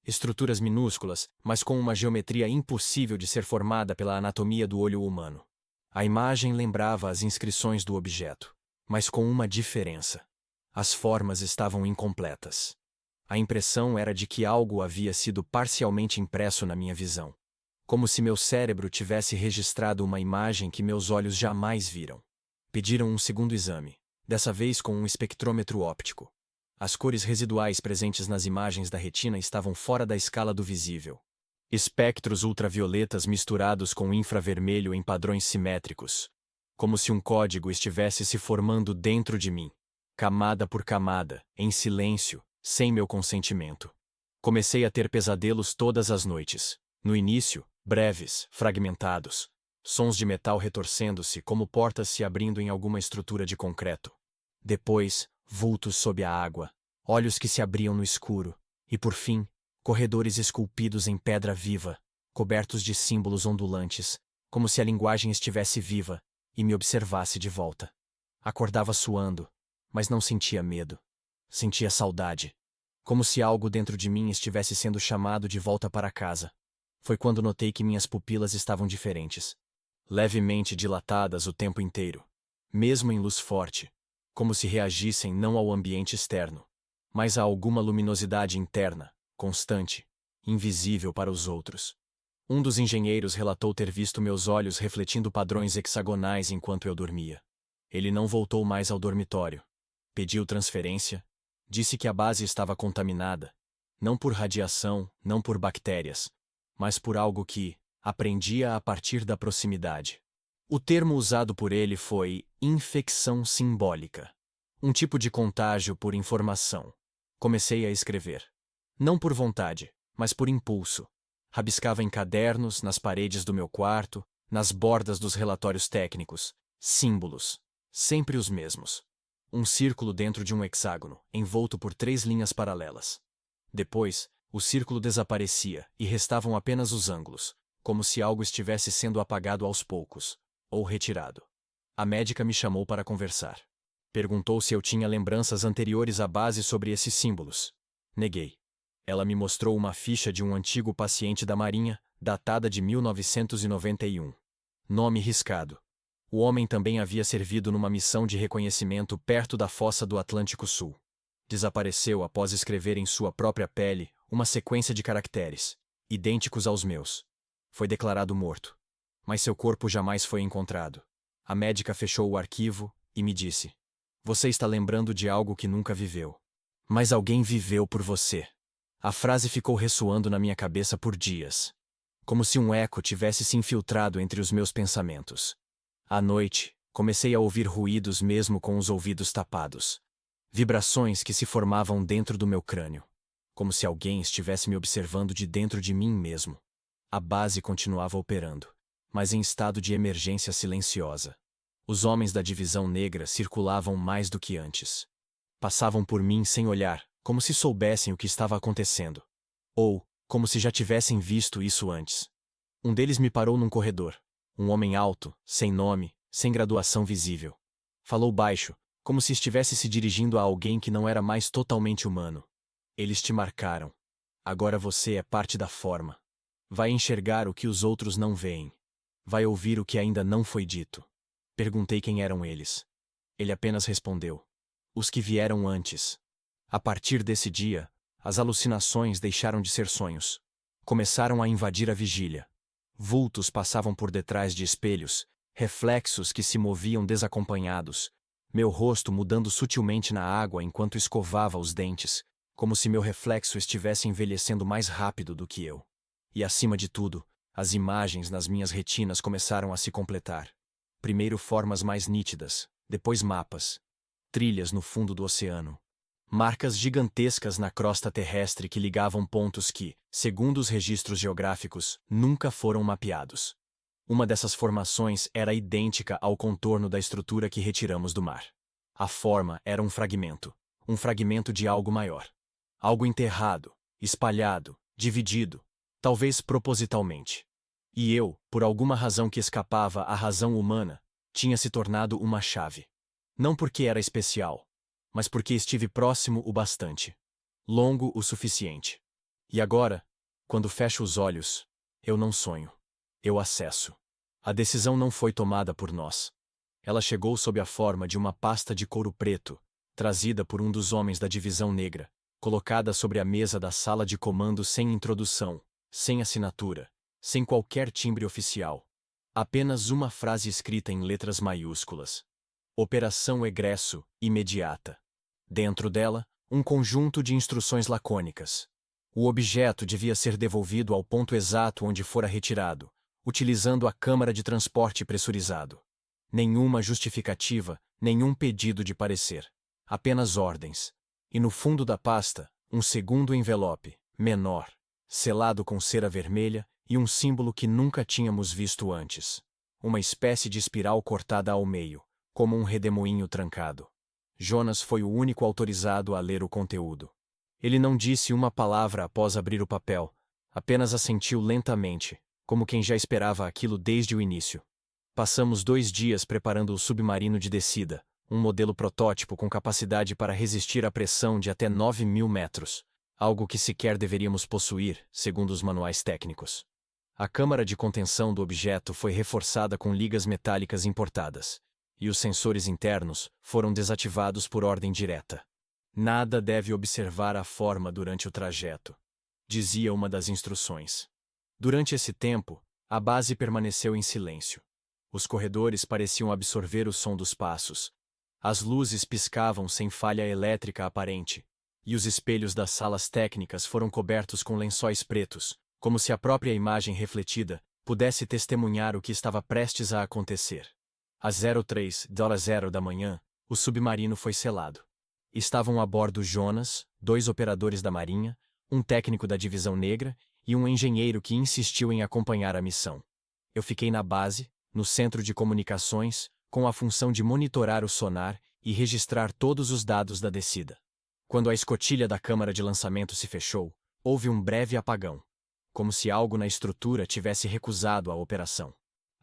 A: Estruturas minúsculas, mas com uma geometria impossível de ser formada pela anatomia do olho humano. A imagem lembrava as inscrições do objeto, mas com uma diferença. As formas estavam incompletas. A impressão era de que algo havia sido parcialmente impresso na minha visão. Como se meu cérebro tivesse registrado uma imagem que meus olhos jamais viram. Pediram um segundo exame, dessa vez com um espectrômetro óptico. As cores residuais presentes nas imagens da retina estavam fora da escala do visível. Espectros ultravioletas misturados com infravermelho em padrões simétricos. Como se um código estivesse se formando dentro de mim. Camada por camada, em silêncio, sem meu consentimento. Comecei a ter pesadelos todas as noites. No início, breves, fragmentados. Sons de metal retorcendo-se como portas se abrindo em alguma estrutura de concreto. Depois, vultos sob a água, olhos que se abriam no escuro, e por fim, corredores esculpidos em pedra viva, cobertos de símbolos ondulantes, como se a linguagem estivesse viva e me observasse de volta. Acordava suando, mas não sentia medo. Sentia saudade. Como se algo dentro de mim estivesse sendo chamado de volta para casa. Foi quando notei que minhas pupilas estavam diferentes. Levemente dilatadas o tempo inteiro. Mesmo em luz forte. Como se reagissem não ao ambiente externo, mas a alguma luminosidade interna, constante, invisível para os outros. Um dos engenheiros relatou ter visto meus olhos refletindo padrões hexagonais enquanto eu dormia. Ele não voltou mais ao dormitório. Pediu transferência. Disse que a base estava contaminada, não por radiação, não por bactérias, mas por algo que aprendia a partir da proximidade. O termo usado por ele foi infecção simbólica. Um tipo de contágio por informação. Comecei a escrever. Não por vontade, mas por impulso. Rabiscava em cadernos, nas paredes do meu quarto, nas bordas dos relatórios técnicos. Símbolos. Sempre os mesmos. Um círculo dentro de um hexágono, envolto por 3 linhas paralelas. Depois, o círculo desaparecia e restavam apenas os ângulos, como se algo estivesse sendo apagado aos poucos, ou retirado. A médica me chamou para conversar. Perguntou se eu tinha lembranças anteriores à base sobre esses símbolos. Neguei. Ela me mostrou uma ficha de um antigo paciente da Marinha, datada de 1991. Nome riscado. O homem também havia servido numa missão de reconhecimento perto da fossa do Atlântico Sul. Desapareceu após escrever em sua própria pele uma sequência de caracteres, idênticos aos meus. Foi declarado morto. Mas seu corpo jamais foi encontrado. A médica fechou o arquivo e me disse: "Você está lembrando de algo que nunca viveu. Mas alguém viveu por você." A frase ficou ressoando na minha cabeça por dias. Como se um eco tivesse se infiltrado entre os meus pensamentos. À noite, comecei a ouvir ruídos mesmo com os ouvidos tapados. Vibrações que se formavam dentro do meu crânio. Como se alguém estivesse me observando de dentro de mim mesmo. A base continuava operando, mas em estado de emergência silenciosa. Os homens da divisão negra circulavam mais do que antes. Passavam por mim sem olhar, como se soubessem o que estava acontecendo. Ou, como se já tivessem visto isso antes. Um deles me parou num corredor. Um homem alto, sem nome, sem graduação visível. Falou baixo, como se estivesse se dirigindo a alguém que não era mais totalmente humano. Eles te marcaram. Agora você é parte da forma. Vai enxergar o que os outros não veem. Vai ouvir o que ainda não foi dito. Perguntei quem eram eles. Ele apenas respondeu: os que vieram antes. A partir desse dia, as alucinações deixaram de ser sonhos. Começaram a invadir a vigília. Vultos passavam por detrás de espelhos, reflexos que se moviam desacompanhados, meu rosto mudando sutilmente na água enquanto escovava os dentes, como se meu reflexo estivesse envelhecendo mais rápido do que eu. E acima de tudo, as imagens nas minhas retinas começaram a se completar. primeiro formas mais nítidas, depois mapas. Trilhas no fundo do oceano. Marcas gigantescas na crosta terrestre que ligavam pontos que, segundo os registros geográficos, nunca foram mapeados. Uma dessas formações era idêntica ao contorno da estrutura que retiramos do mar. A forma era um fragmento de algo maior. Algo enterrado, espalhado, dividido, talvez propositalmente. E eu, por alguma razão que escapava à razão humana, tinha se tornado uma chave. Não porque era especial, mas porque estive próximo o bastante. Longo o suficiente. E agora, quando fecho os olhos, eu não sonho. Eu acesso. A decisão não foi tomada por nós. Ela chegou sob a forma de uma pasta de couro preto, trazida por um dos homens da divisão negra, colocada sobre a mesa da sala de comando sem introdução, sem assinatura, sem qualquer timbre oficial. Apenas uma frase escrita em letras maiúsculas. Operação Egresso, imediata. Dentro dela, um conjunto de instruções lacônicas. O objeto devia ser devolvido ao ponto exato onde fora retirado, utilizando a câmara de transporte pressurizado. Nenhuma justificativa, nenhum pedido de parecer. Apenas ordens. E no fundo da pasta, um segundo envelope, menor, selado com cera vermelha e um símbolo que nunca tínhamos visto antes. Uma espécie de espiral cortada ao meio, como um redemoinho trancado. Jonas foi o único autorizado a ler o conteúdo. Ele não disse uma palavra após abrir o papel, apenas assentiu lentamente, como quem já esperava aquilo desde o início. Passamos 2 dias preparando o submarino de descida, um modelo protótipo com capacidade para resistir à pressão de até 9.000 metros, algo que sequer deveríamos possuir, segundo os manuais técnicos. A câmara de contenção do objeto foi reforçada com ligas metálicas importadas, e os sensores internos foram desativados por ordem direta. Nada deve observar a forma durante o trajeto, dizia uma das instruções. Durante esse tempo, a base permaneceu em silêncio. Os corredores pareciam absorver o som dos passos. As luzes piscavam sem falha elétrica aparente, e os espelhos das salas técnicas foram cobertos com lençóis pretos, como se a própria imagem refletida pudesse testemunhar o que estava prestes a acontecer. Às 03h00 da manhã, o submarino foi selado. Estavam a bordo Jonas, 2 operadores da Marinha, um técnico da Divisão Negra e um engenheiro que insistiu em acompanhar a missão. Eu fiquei na base, no centro de comunicações, com a função de monitorar o sonar e registrar todos os dados da descida. Quando a escotilha da câmara de lançamento se fechou, houve um breve apagão, como se algo na estrutura tivesse recusado a operação.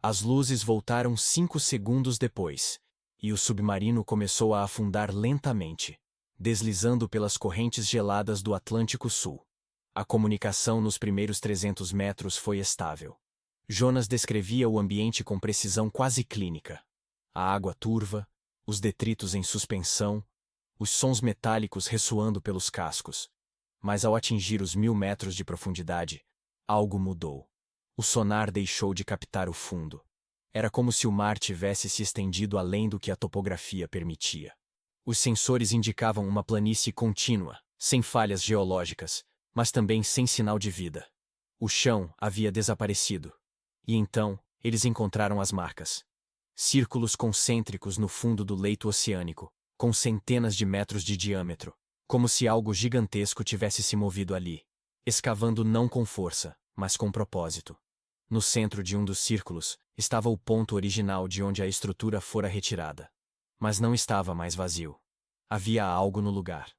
A: As luzes voltaram 5 segundos depois, e o submarino começou a afundar lentamente, deslizando pelas correntes geladas do Atlântico Sul. A comunicação nos primeiros 300 metros foi estável. Jonas descrevia o ambiente com precisão quase clínica. A água turva, os detritos em suspensão, os sons metálicos ressoando pelos cascos. Mas ao atingir os 1.000 metros de profundidade, algo mudou. O sonar deixou de captar o fundo. Era como se o mar tivesse se estendido além do que a topografia permitia. Os sensores indicavam uma planície contínua, sem falhas geológicas, mas também sem sinal de vida. O chão havia desaparecido. E então, eles encontraram as marcas. Círculos concêntricos no fundo do leito oceânico, com centenas de metros de diâmetro, como se algo gigantesco tivesse se movido ali, escavando não com força, mas com propósito. No centro de um dos círculos, estava o ponto original de onde a estrutura fora retirada. Mas não estava mais vazio. Havia algo no lugar.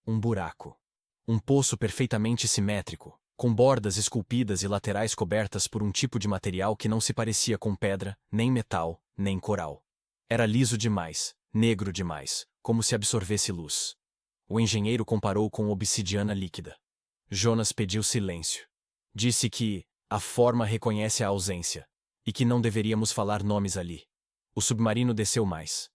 A: Um buraco. Um poço perfeitamente simétrico, com bordas esculpidas e laterais cobertas por um tipo de material que não se parecia com pedra, nem metal, nem coral. Era liso demais, negro demais, como se absorvesse luz. O engenheiro comparou com obsidiana líquida. Jonas pediu silêncio. Disse que a forma reconhece a ausência, e que não deveríamos falar nomes ali. O submarino desceu mais.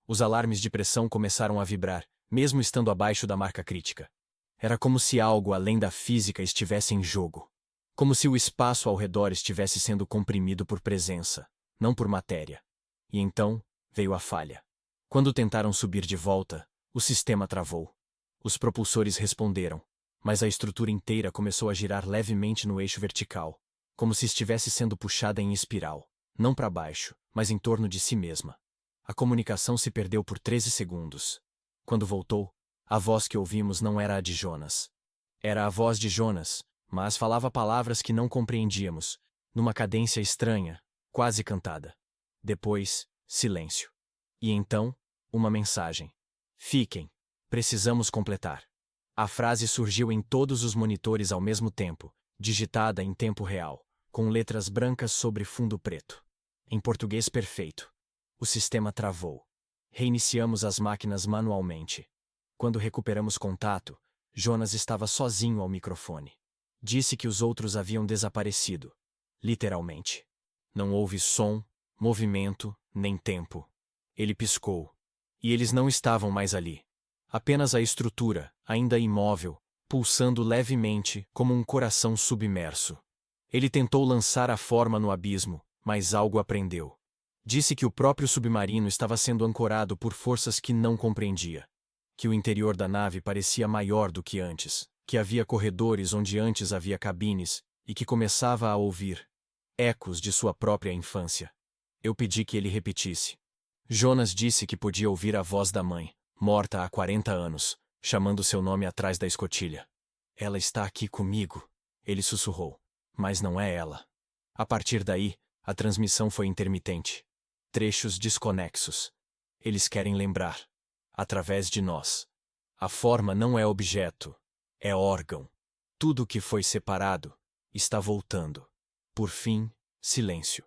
A: Os alarmes de pressão começaram a vibrar, mesmo estando abaixo da marca crítica. Era como se algo além da física estivesse em jogo. Como se o espaço ao redor estivesse sendo comprimido por presença, não por matéria. E então, veio a falha. Quando tentaram subir de volta, o sistema travou. Os propulsores responderam, mas a estrutura inteira começou a girar levemente no eixo vertical, como se estivesse sendo puxada em espiral. não para baixo, mas em torno de si mesma. A comunicação se perdeu por 13 segundos. Quando voltou, a voz que ouvimos não era a de Jonas. Era a voz de Jonas, mas falava palavras que não compreendíamos, numa cadência estranha, quase cantada. Depois, silêncio. E então, uma mensagem. Fiquem. Precisamos completar. A frase surgiu em todos os monitores ao mesmo tempo, digitada em tempo real, com letras brancas sobre fundo preto. Em português perfeito. O sistema travou. Reiniciamos as máquinas manualmente. Quando recuperamos contato, Jonas estava sozinho ao microfone. Disse que os outros haviam desaparecido. Literalmente. Não houve som, movimento, nem tempo. Ele piscou. E eles não estavam mais ali. Apenas a estrutura, ainda imóvel, pulsando levemente como um coração submerso. Ele tentou lançar a forma no abismo, mas algo aprendeu. Disse que o próprio submarino estava sendo ancorado por forças que não compreendia. Que o interior da nave parecia maior do que antes, que havia corredores onde antes havia cabines, e que começava a ouvir ecos de sua própria infância. Eu pedi que ele repetisse. Jonas disse que podia ouvir a voz da mãe, morta há 40 anos, chamando seu nome atrás da escotilha. Ela está aqui comigo, ele sussurrou. Mas não é ela. A partir daí, a transmissão foi intermitente. Trechos desconexos. Eles querem lembrar. Através de nós. A forma não é objeto, é órgão. Tudo que foi separado está voltando. Por fim, silêncio.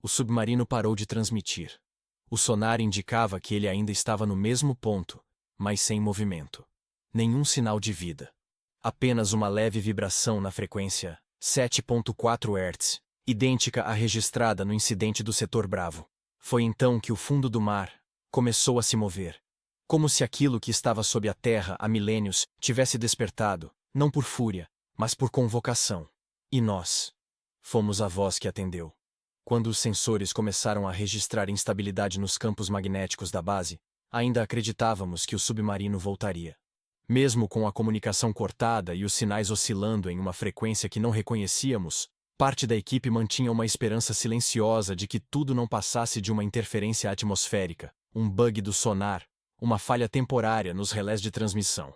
A: O submarino parou de transmitir. O sonar indicava que ele ainda estava no mesmo ponto, mas sem movimento. Nenhum sinal de vida. Apenas uma leve vibração na frequência 7.4 Hz, idêntica à registrada no incidente do setor Bravo. Foi então que o fundo do mar começou a se mover. Como se aquilo que estava sob a terra há milênios tivesse despertado, não por fúria, mas por convocação. E nós? Fomos a voz que atendeu. Quando os sensores começaram a registrar instabilidade nos campos magnéticos da base, ainda acreditávamos que o submarino voltaria. Mesmo com a comunicação cortada e os sinais oscilando em uma frequência que não reconhecíamos, parte da equipe mantinha uma esperança silenciosa de que tudo não passasse de uma interferência atmosférica, um bug do sonar, uma falha temporária nos relés de transmissão.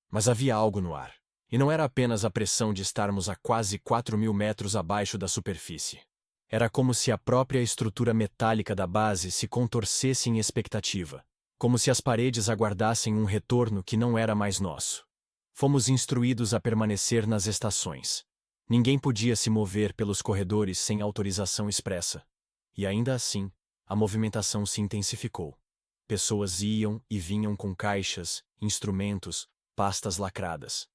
A: Mas havia algo no ar. E não era apenas a pressão de estarmos a quase 4.000 metros abaixo da superfície. Era como se a própria estrutura metálica da base se contorcesse em expectativa. Como se as paredes aguardassem um retorno que não era mais nosso. Fomos instruídos a permanecer nas estações. Ninguém podia se mover pelos corredores sem autorização expressa. E ainda assim, a movimentação se intensificou. Pessoas iam e vinham com caixas, instrumentos, pastas lacradas.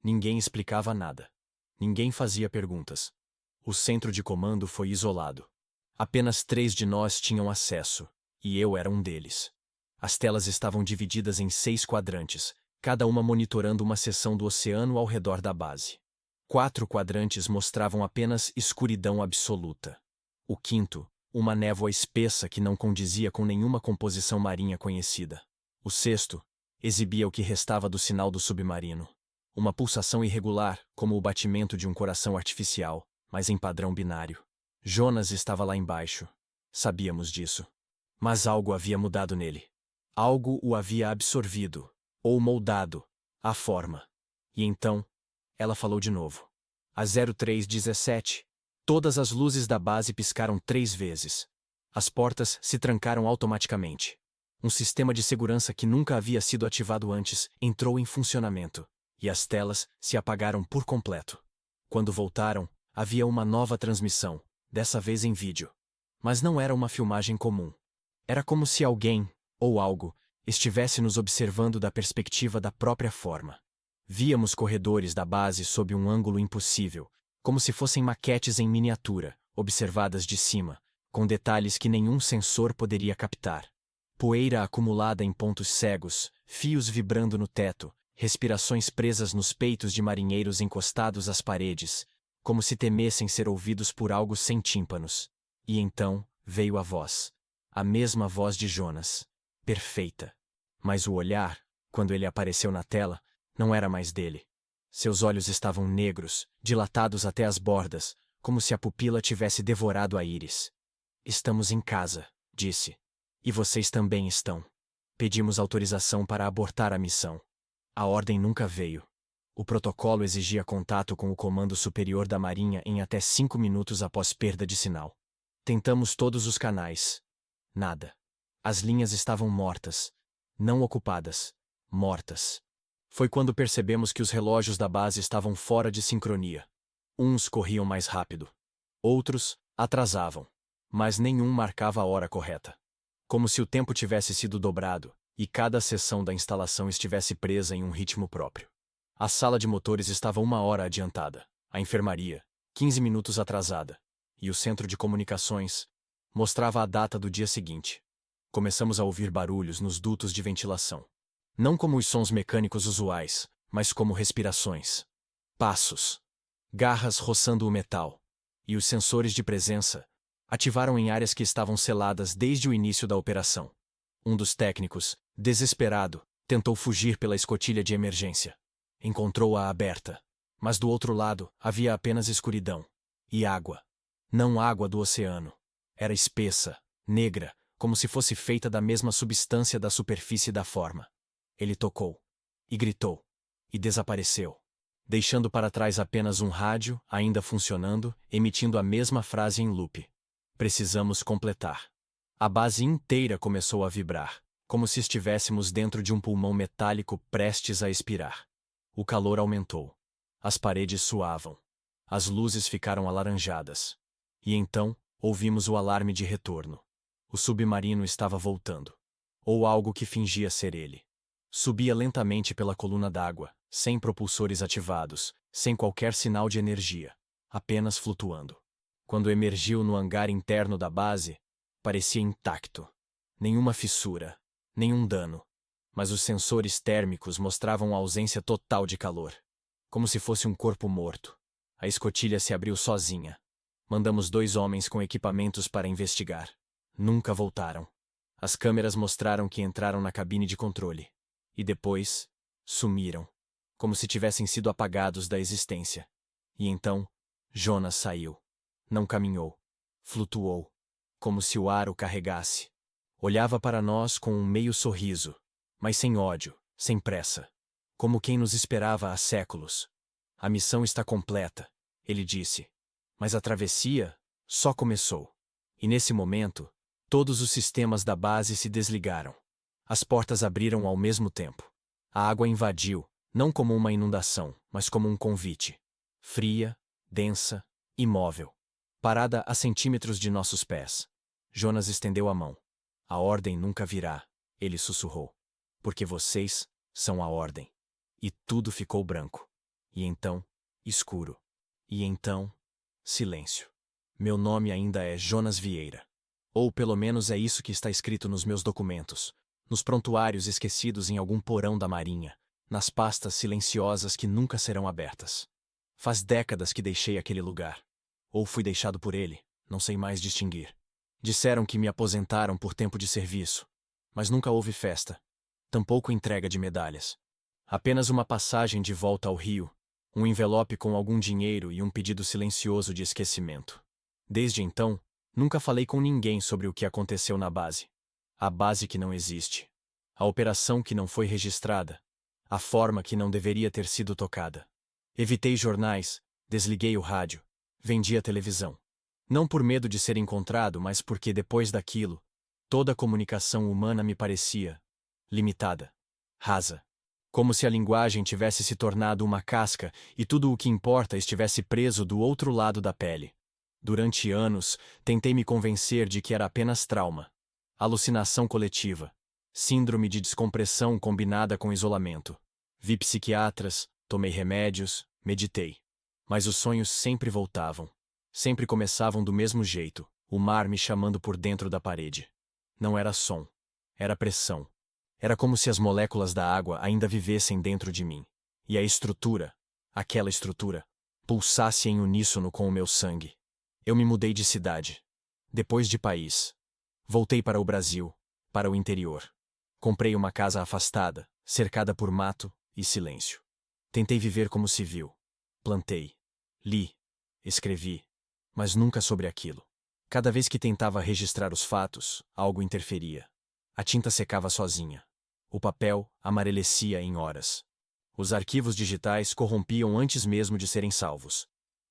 A: Ninguém explicava nada. Ninguém fazia perguntas. O centro de comando foi isolado. Apenas 3 de nós tinham acesso, e eu era um deles. As telas estavam divididas em 6 quadrantes, cada uma monitorando uma seção do oceano ao redor da base. 4 quadrantes mostravam apenas escuridão absoluta. O quinto, uma névoa espessa que não condizia com nenhuma composição marinha conhecida. O sexto, exibia o que restava do sinal do submarino. Uma pulsação irregular, como o batimento de um coração artificial, mas em padrão binário. Jonas estava lá embaixo. Sabíamos disso. Mas algo havia mudado nele. Algo o havia absorvido, ou moldado, à forma. E então, ela falou de novo. A 0317. Todas as luzes da base piscaram 3 vezes. As portas se trancaram automaticamente. Um sistema de segurança que nunca havia sido ativado antes entrou em funcionamento, e as telas se apagaram por completo. Quando voltaram, havia uma nova transmissão, dessa vez em vídeo. Mas não era uma filmagem comum. Era como se alguém, ou algo, estivesse nos observando da perspectiva da própria forma. Víamos corredores da base sob um ângulo impossível, como se fossem maquetes em miniatura, observadas de cima, com detalhes que nenhum sensor poderia captar. Poeira acumulada em pontos cegos, fios vibrando no teto, respirações presas nos peitos de marinheiros encostados às paredes, como se temessem ser ouvidos por algo sem tímpanos. E então, veio a voz. A mesma voz de Jonas. Perfeita. Mas o olhar, quando ele apareceu na tela, não era mais dele. Seus olhos estavam negros, dilatados até as bordas, como se a pupila tivesse devorado a íris. Estamos em casa, disse. E vocês também estão. Pedimos autorização para abortar a missão. A ordem nunca veio. O protocolo exigia contato com o comando superior da Marinha em até 5 minutos após perda de sinal. Tentamos todos os canais. Nada. As linhas estavam mortas. Não ocupadas. Mortas. Foi quando percebemos que os relógios da base estavam fora de sincronia. Uns corriam mais rápido. Outros atrasavam. Mas nenhum marcava a hora correta. Como se o tempo tivesse sido dobrado, e cada seção da instalação estivesse presa em um ritmo próprio. A sala de motores estava 1 hora adiantada, a enfermaria, 15 minutos atrasada, e o centro de comunicações mostrava a data do dia seguinte. Começamos a ouvir barulhos nos dutos de ventilação. Não como os sons mecânicos usuais, mas como respirações. Passos. Garras roçando o metal. E os sensores de presença ativaram em áreas que estavam seladas desde o início da operação. Um dos técnicos, desesperado, tentou fugir pela escotilha de emergência. Encontrou-a aberta, mas do outro lado havia apenas escuridão. E água. Não água do oceano. Era espessa, negra, como se fosse feita da mesma substância da superfície da forma. Ele tocou. E gritou. E desapareceu. Deixando para trás apenas um rádio, ainda funcionando, emitindo a mesma frase em loop. Precisamos completar. A base inteira começou a vibrar, como se estivéssemos dentro de um pulmão metálico prestes a expirar. O calor aumentou. As paredes suavam. As luzes ficaram alaranjadas. E então, ouvimos o alarme de retorno. O submarino estava voltando. Ou algo que fingia ser ele. Subia lentamente pela coluna d'água, sem propulsores ativados, sem qualquer sinal de energia, apenas flutuando. Quando emergiu no hangar interno da base, parecia intacto. Nenhuma fissura, nenhum dano. Mas os sensores térmicos mostravam a ausência total de calor. Como se fosse um corpo morto. A escotilha se abriu sozinha. Mandamos 2 homens com equipamentos para investigar. Nunca voltaram. As câmeras mostraram que entraram na cabine de controle. E depois, sumiram. Como se tivessem sido apagados da existência. E então, Jonas saiu. Não caminhou. Flutuou. Como se o ar o carregasse. Olhava para nós com um meio sorriso, mas sem ódio, sem pressa. Como quem nos esperava há séculos. A missão está completa, ele disse. Mas a travessia só começou. E nesse momento, todos os sistemas da base se desligaram. As portas abriram ao mesmo tempo. A água invadiu, não como uma inundação, mas como um convite. Fria, densa, imóvel. Parada a centímetros de nossos pés. Jonas estendeu a mão. A ordem nunca virá, ele sussurrou. Porque vocês são a ordem. E tudo ficou branco. E então, escuro. E então, silêncio. Meu nome ainda é Jonas Vieira. Ou pelo menos é isso que está escrito nos meus documentos, nos prontuários esquecidos em algum porão da Marinha, nas pastas silenciosas que nunca serão abertas. Faz décadas que deixei aquele lugar. Ou fui deixado por ele, não sei mais distinguir. Disseram que me aposentaram por tempo de serviço, mas nunca houve festa. Tampouco entrega de medalhas. Apenas uma passagem de volta ao Rio, um envelope com algum dinheiro e um pedido silencioso de esquecimento. Desde então, nunca falei com ninguém sobre o que aconteceu na base. A base que não existe. A operação que não foi registrada. A forma que não deveria ter sido tocada. Evitei jornais, desliguei o rádio, vendi a televisão. Não por medo de ser encontrado, mas porque depois daquilo, toda a comunicação humana me parecia limitada, rasa. Como se a linguagem tivesse se tornado uma casca e tudo o que importa estivesse preso do outro lado da pele. Durante anos, tentei me convencer de que era apenas trauma. Alucinação coletiva. Síndrome de descompressão combinada com isolamento. Vi psiquiatras, tomei remédios, meditei. Mas os sonhos sempre voltavam. Sempre começavam do mesmo jeito, o mar me chamando por dentro da parede. Não era som. Era pressão. Era como se as moléculas da água ainda vivessem dentro de mim. E a estrutura, aquela estrutura, pulsasse em uníssono com o meu sangue. Eu me mudei de cidade. Depois de país. Voltei para o Brasil, para o interior. Comprei uma casa afastada, cercada por mato e silêncio. Tentei viver como civil. Plantei. Li. Escrevi. Mas nunca sobre aquilo. Cada vez que tentava registrar os fatos, algo interferia. A tinta secava sozinha. O papel amarelecia em horas. Os arquivos digitais corrompiam antes mesmo de serem salvos.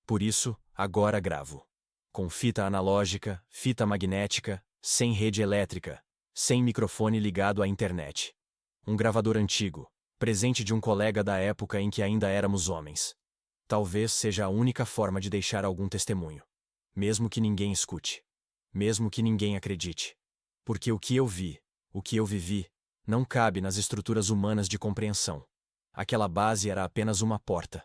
A: Por isso, agora gravo. Com fita analógica, fita magnética, sem rede elétrica, sem microfone ligado à internet. Um gravador antigo, presente de um colega da época em que ainda éramos homens. Talvez seja a única forma de deixar algum testemunho. Mesmo que ninguém escute. Mesmo que ninguém acredite. Porque o que eu vi, o que eu vivi, não cabe nas estruturas humanas de compreensão. Aquela base era apenas uma porta.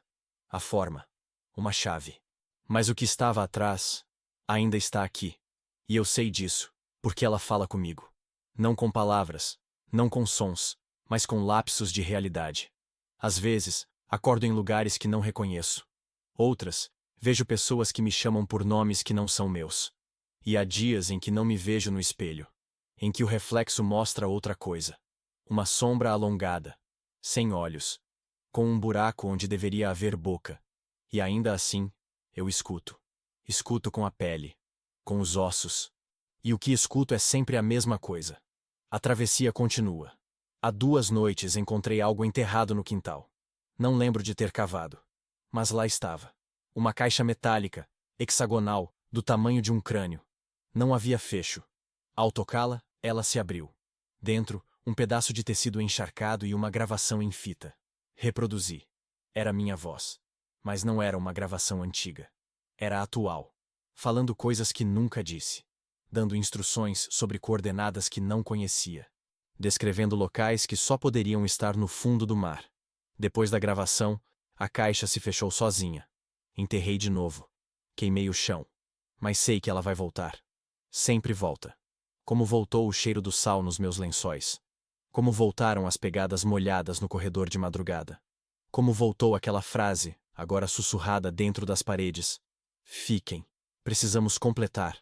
A: A forma. Uma chave. Mas o que estava atrás ainda está aqui. E eu sei disso, porque ela fala comigo. Não com palavras, não com sons, mas com lapsos de realidade. Às vezes, acordo em lugares que não reconheço. Outras, vejo pessoas que me chamam por nomes que não são meus. E há dias em que não me vejo no espelho. Em que o reflexo mostra outra coisa. Uma sombra alongada, sem olhos, com um buraco onde deveria haver boca. E ainda assim, eu escuto. Escuto com a pele, com os ossos. E o que escuto é sempre a mesma coisa. A travessia continua. Há 2 noites encontrei algo enterrado no quintal. Não lembro de ter cavado. Mas lá estava. Uma caixa metálica, hexagonal, do tamanho de um crânio. Não havia fecho. Ao tocá-la, ela se abriu. Dentro, um pedaço de tecido encharcado e uma gravação em fita. Reproduzi. Era minha voz. Mas não era uma gravação antiga. Era atual. Falando coisas que nunca disse. Dando instruções sobre coordenadas que não conhecia. Descrevendo locais que só poderiam estar no fundo do mar. Depois da gravação, a caixa se fechou sozinha. Enterrei de novo. Queimei o chão. Mas sei que ela vai voltar. Sempre volta. Como voltou o cheiro do sal nos meus lençóis. Como voltaram as pegadas molhadas no corredor de madrugada. Como voltou aquela frase, agora sussurrada dentro das paredes. Fiquem. Precisamos completar.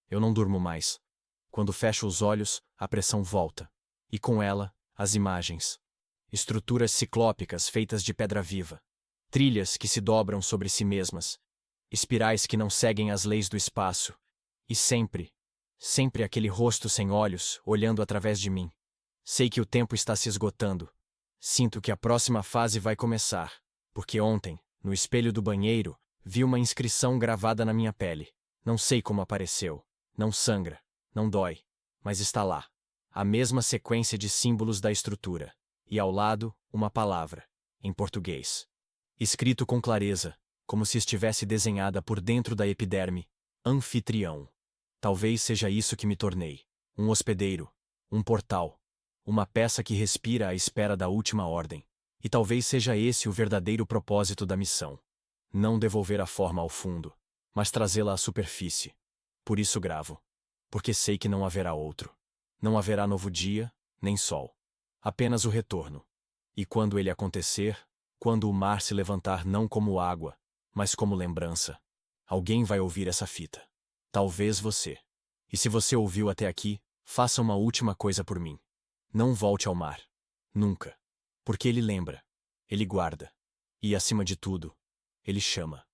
A: Eu não durmo mais. Quando fecho os olhos, a pressão volta. E com ela, as imagens. Estruturas ciclópicas feitas de pedra viva. Trilhas que se dobram sobre si mesmas. Espirais que não seguem as leis do espaço. E sempre, sempre aquele rosto sem olhos, olhando através de mim. Sei que o tempo está se esgotando. Sinto que a próxima fase vai começar. Porque ontem, no espelho do banheiro, vi uma inscrição gravada na minha pele. Não sei como apareceu. Não sangra. Não dói. Mas está lá. A mesma sequência de símbolos da estrutura. E ao lado, uma palavra. Em português. Escrito com clareza, como se estivesse desenhada por dentro da epiderme. Anfitrião. Talvez seja isso que me tornei. Um hospedeiro. Um portal. Uma peça que respira à espera da última ordem. E talvez seja esse o verdadeiro propósito da missão. Não devolver a forma ao fundo, mas trazê-la à superfície. Por isso gravo. Porque sei que não haverá outro. Não haverá novo dia, nem sol. Apenas o retorno. E quando ele acontecer, quando o mar se levantar não como água, mas como lembrança, alguém vai ouvir essa fita. Talvez você. E se você ouviu até aqui, faça uma última coisa por mim. Não volte ao mar. Nunca. Porque ele lembra. Ele guarda. E, acima de tudo, ele chama.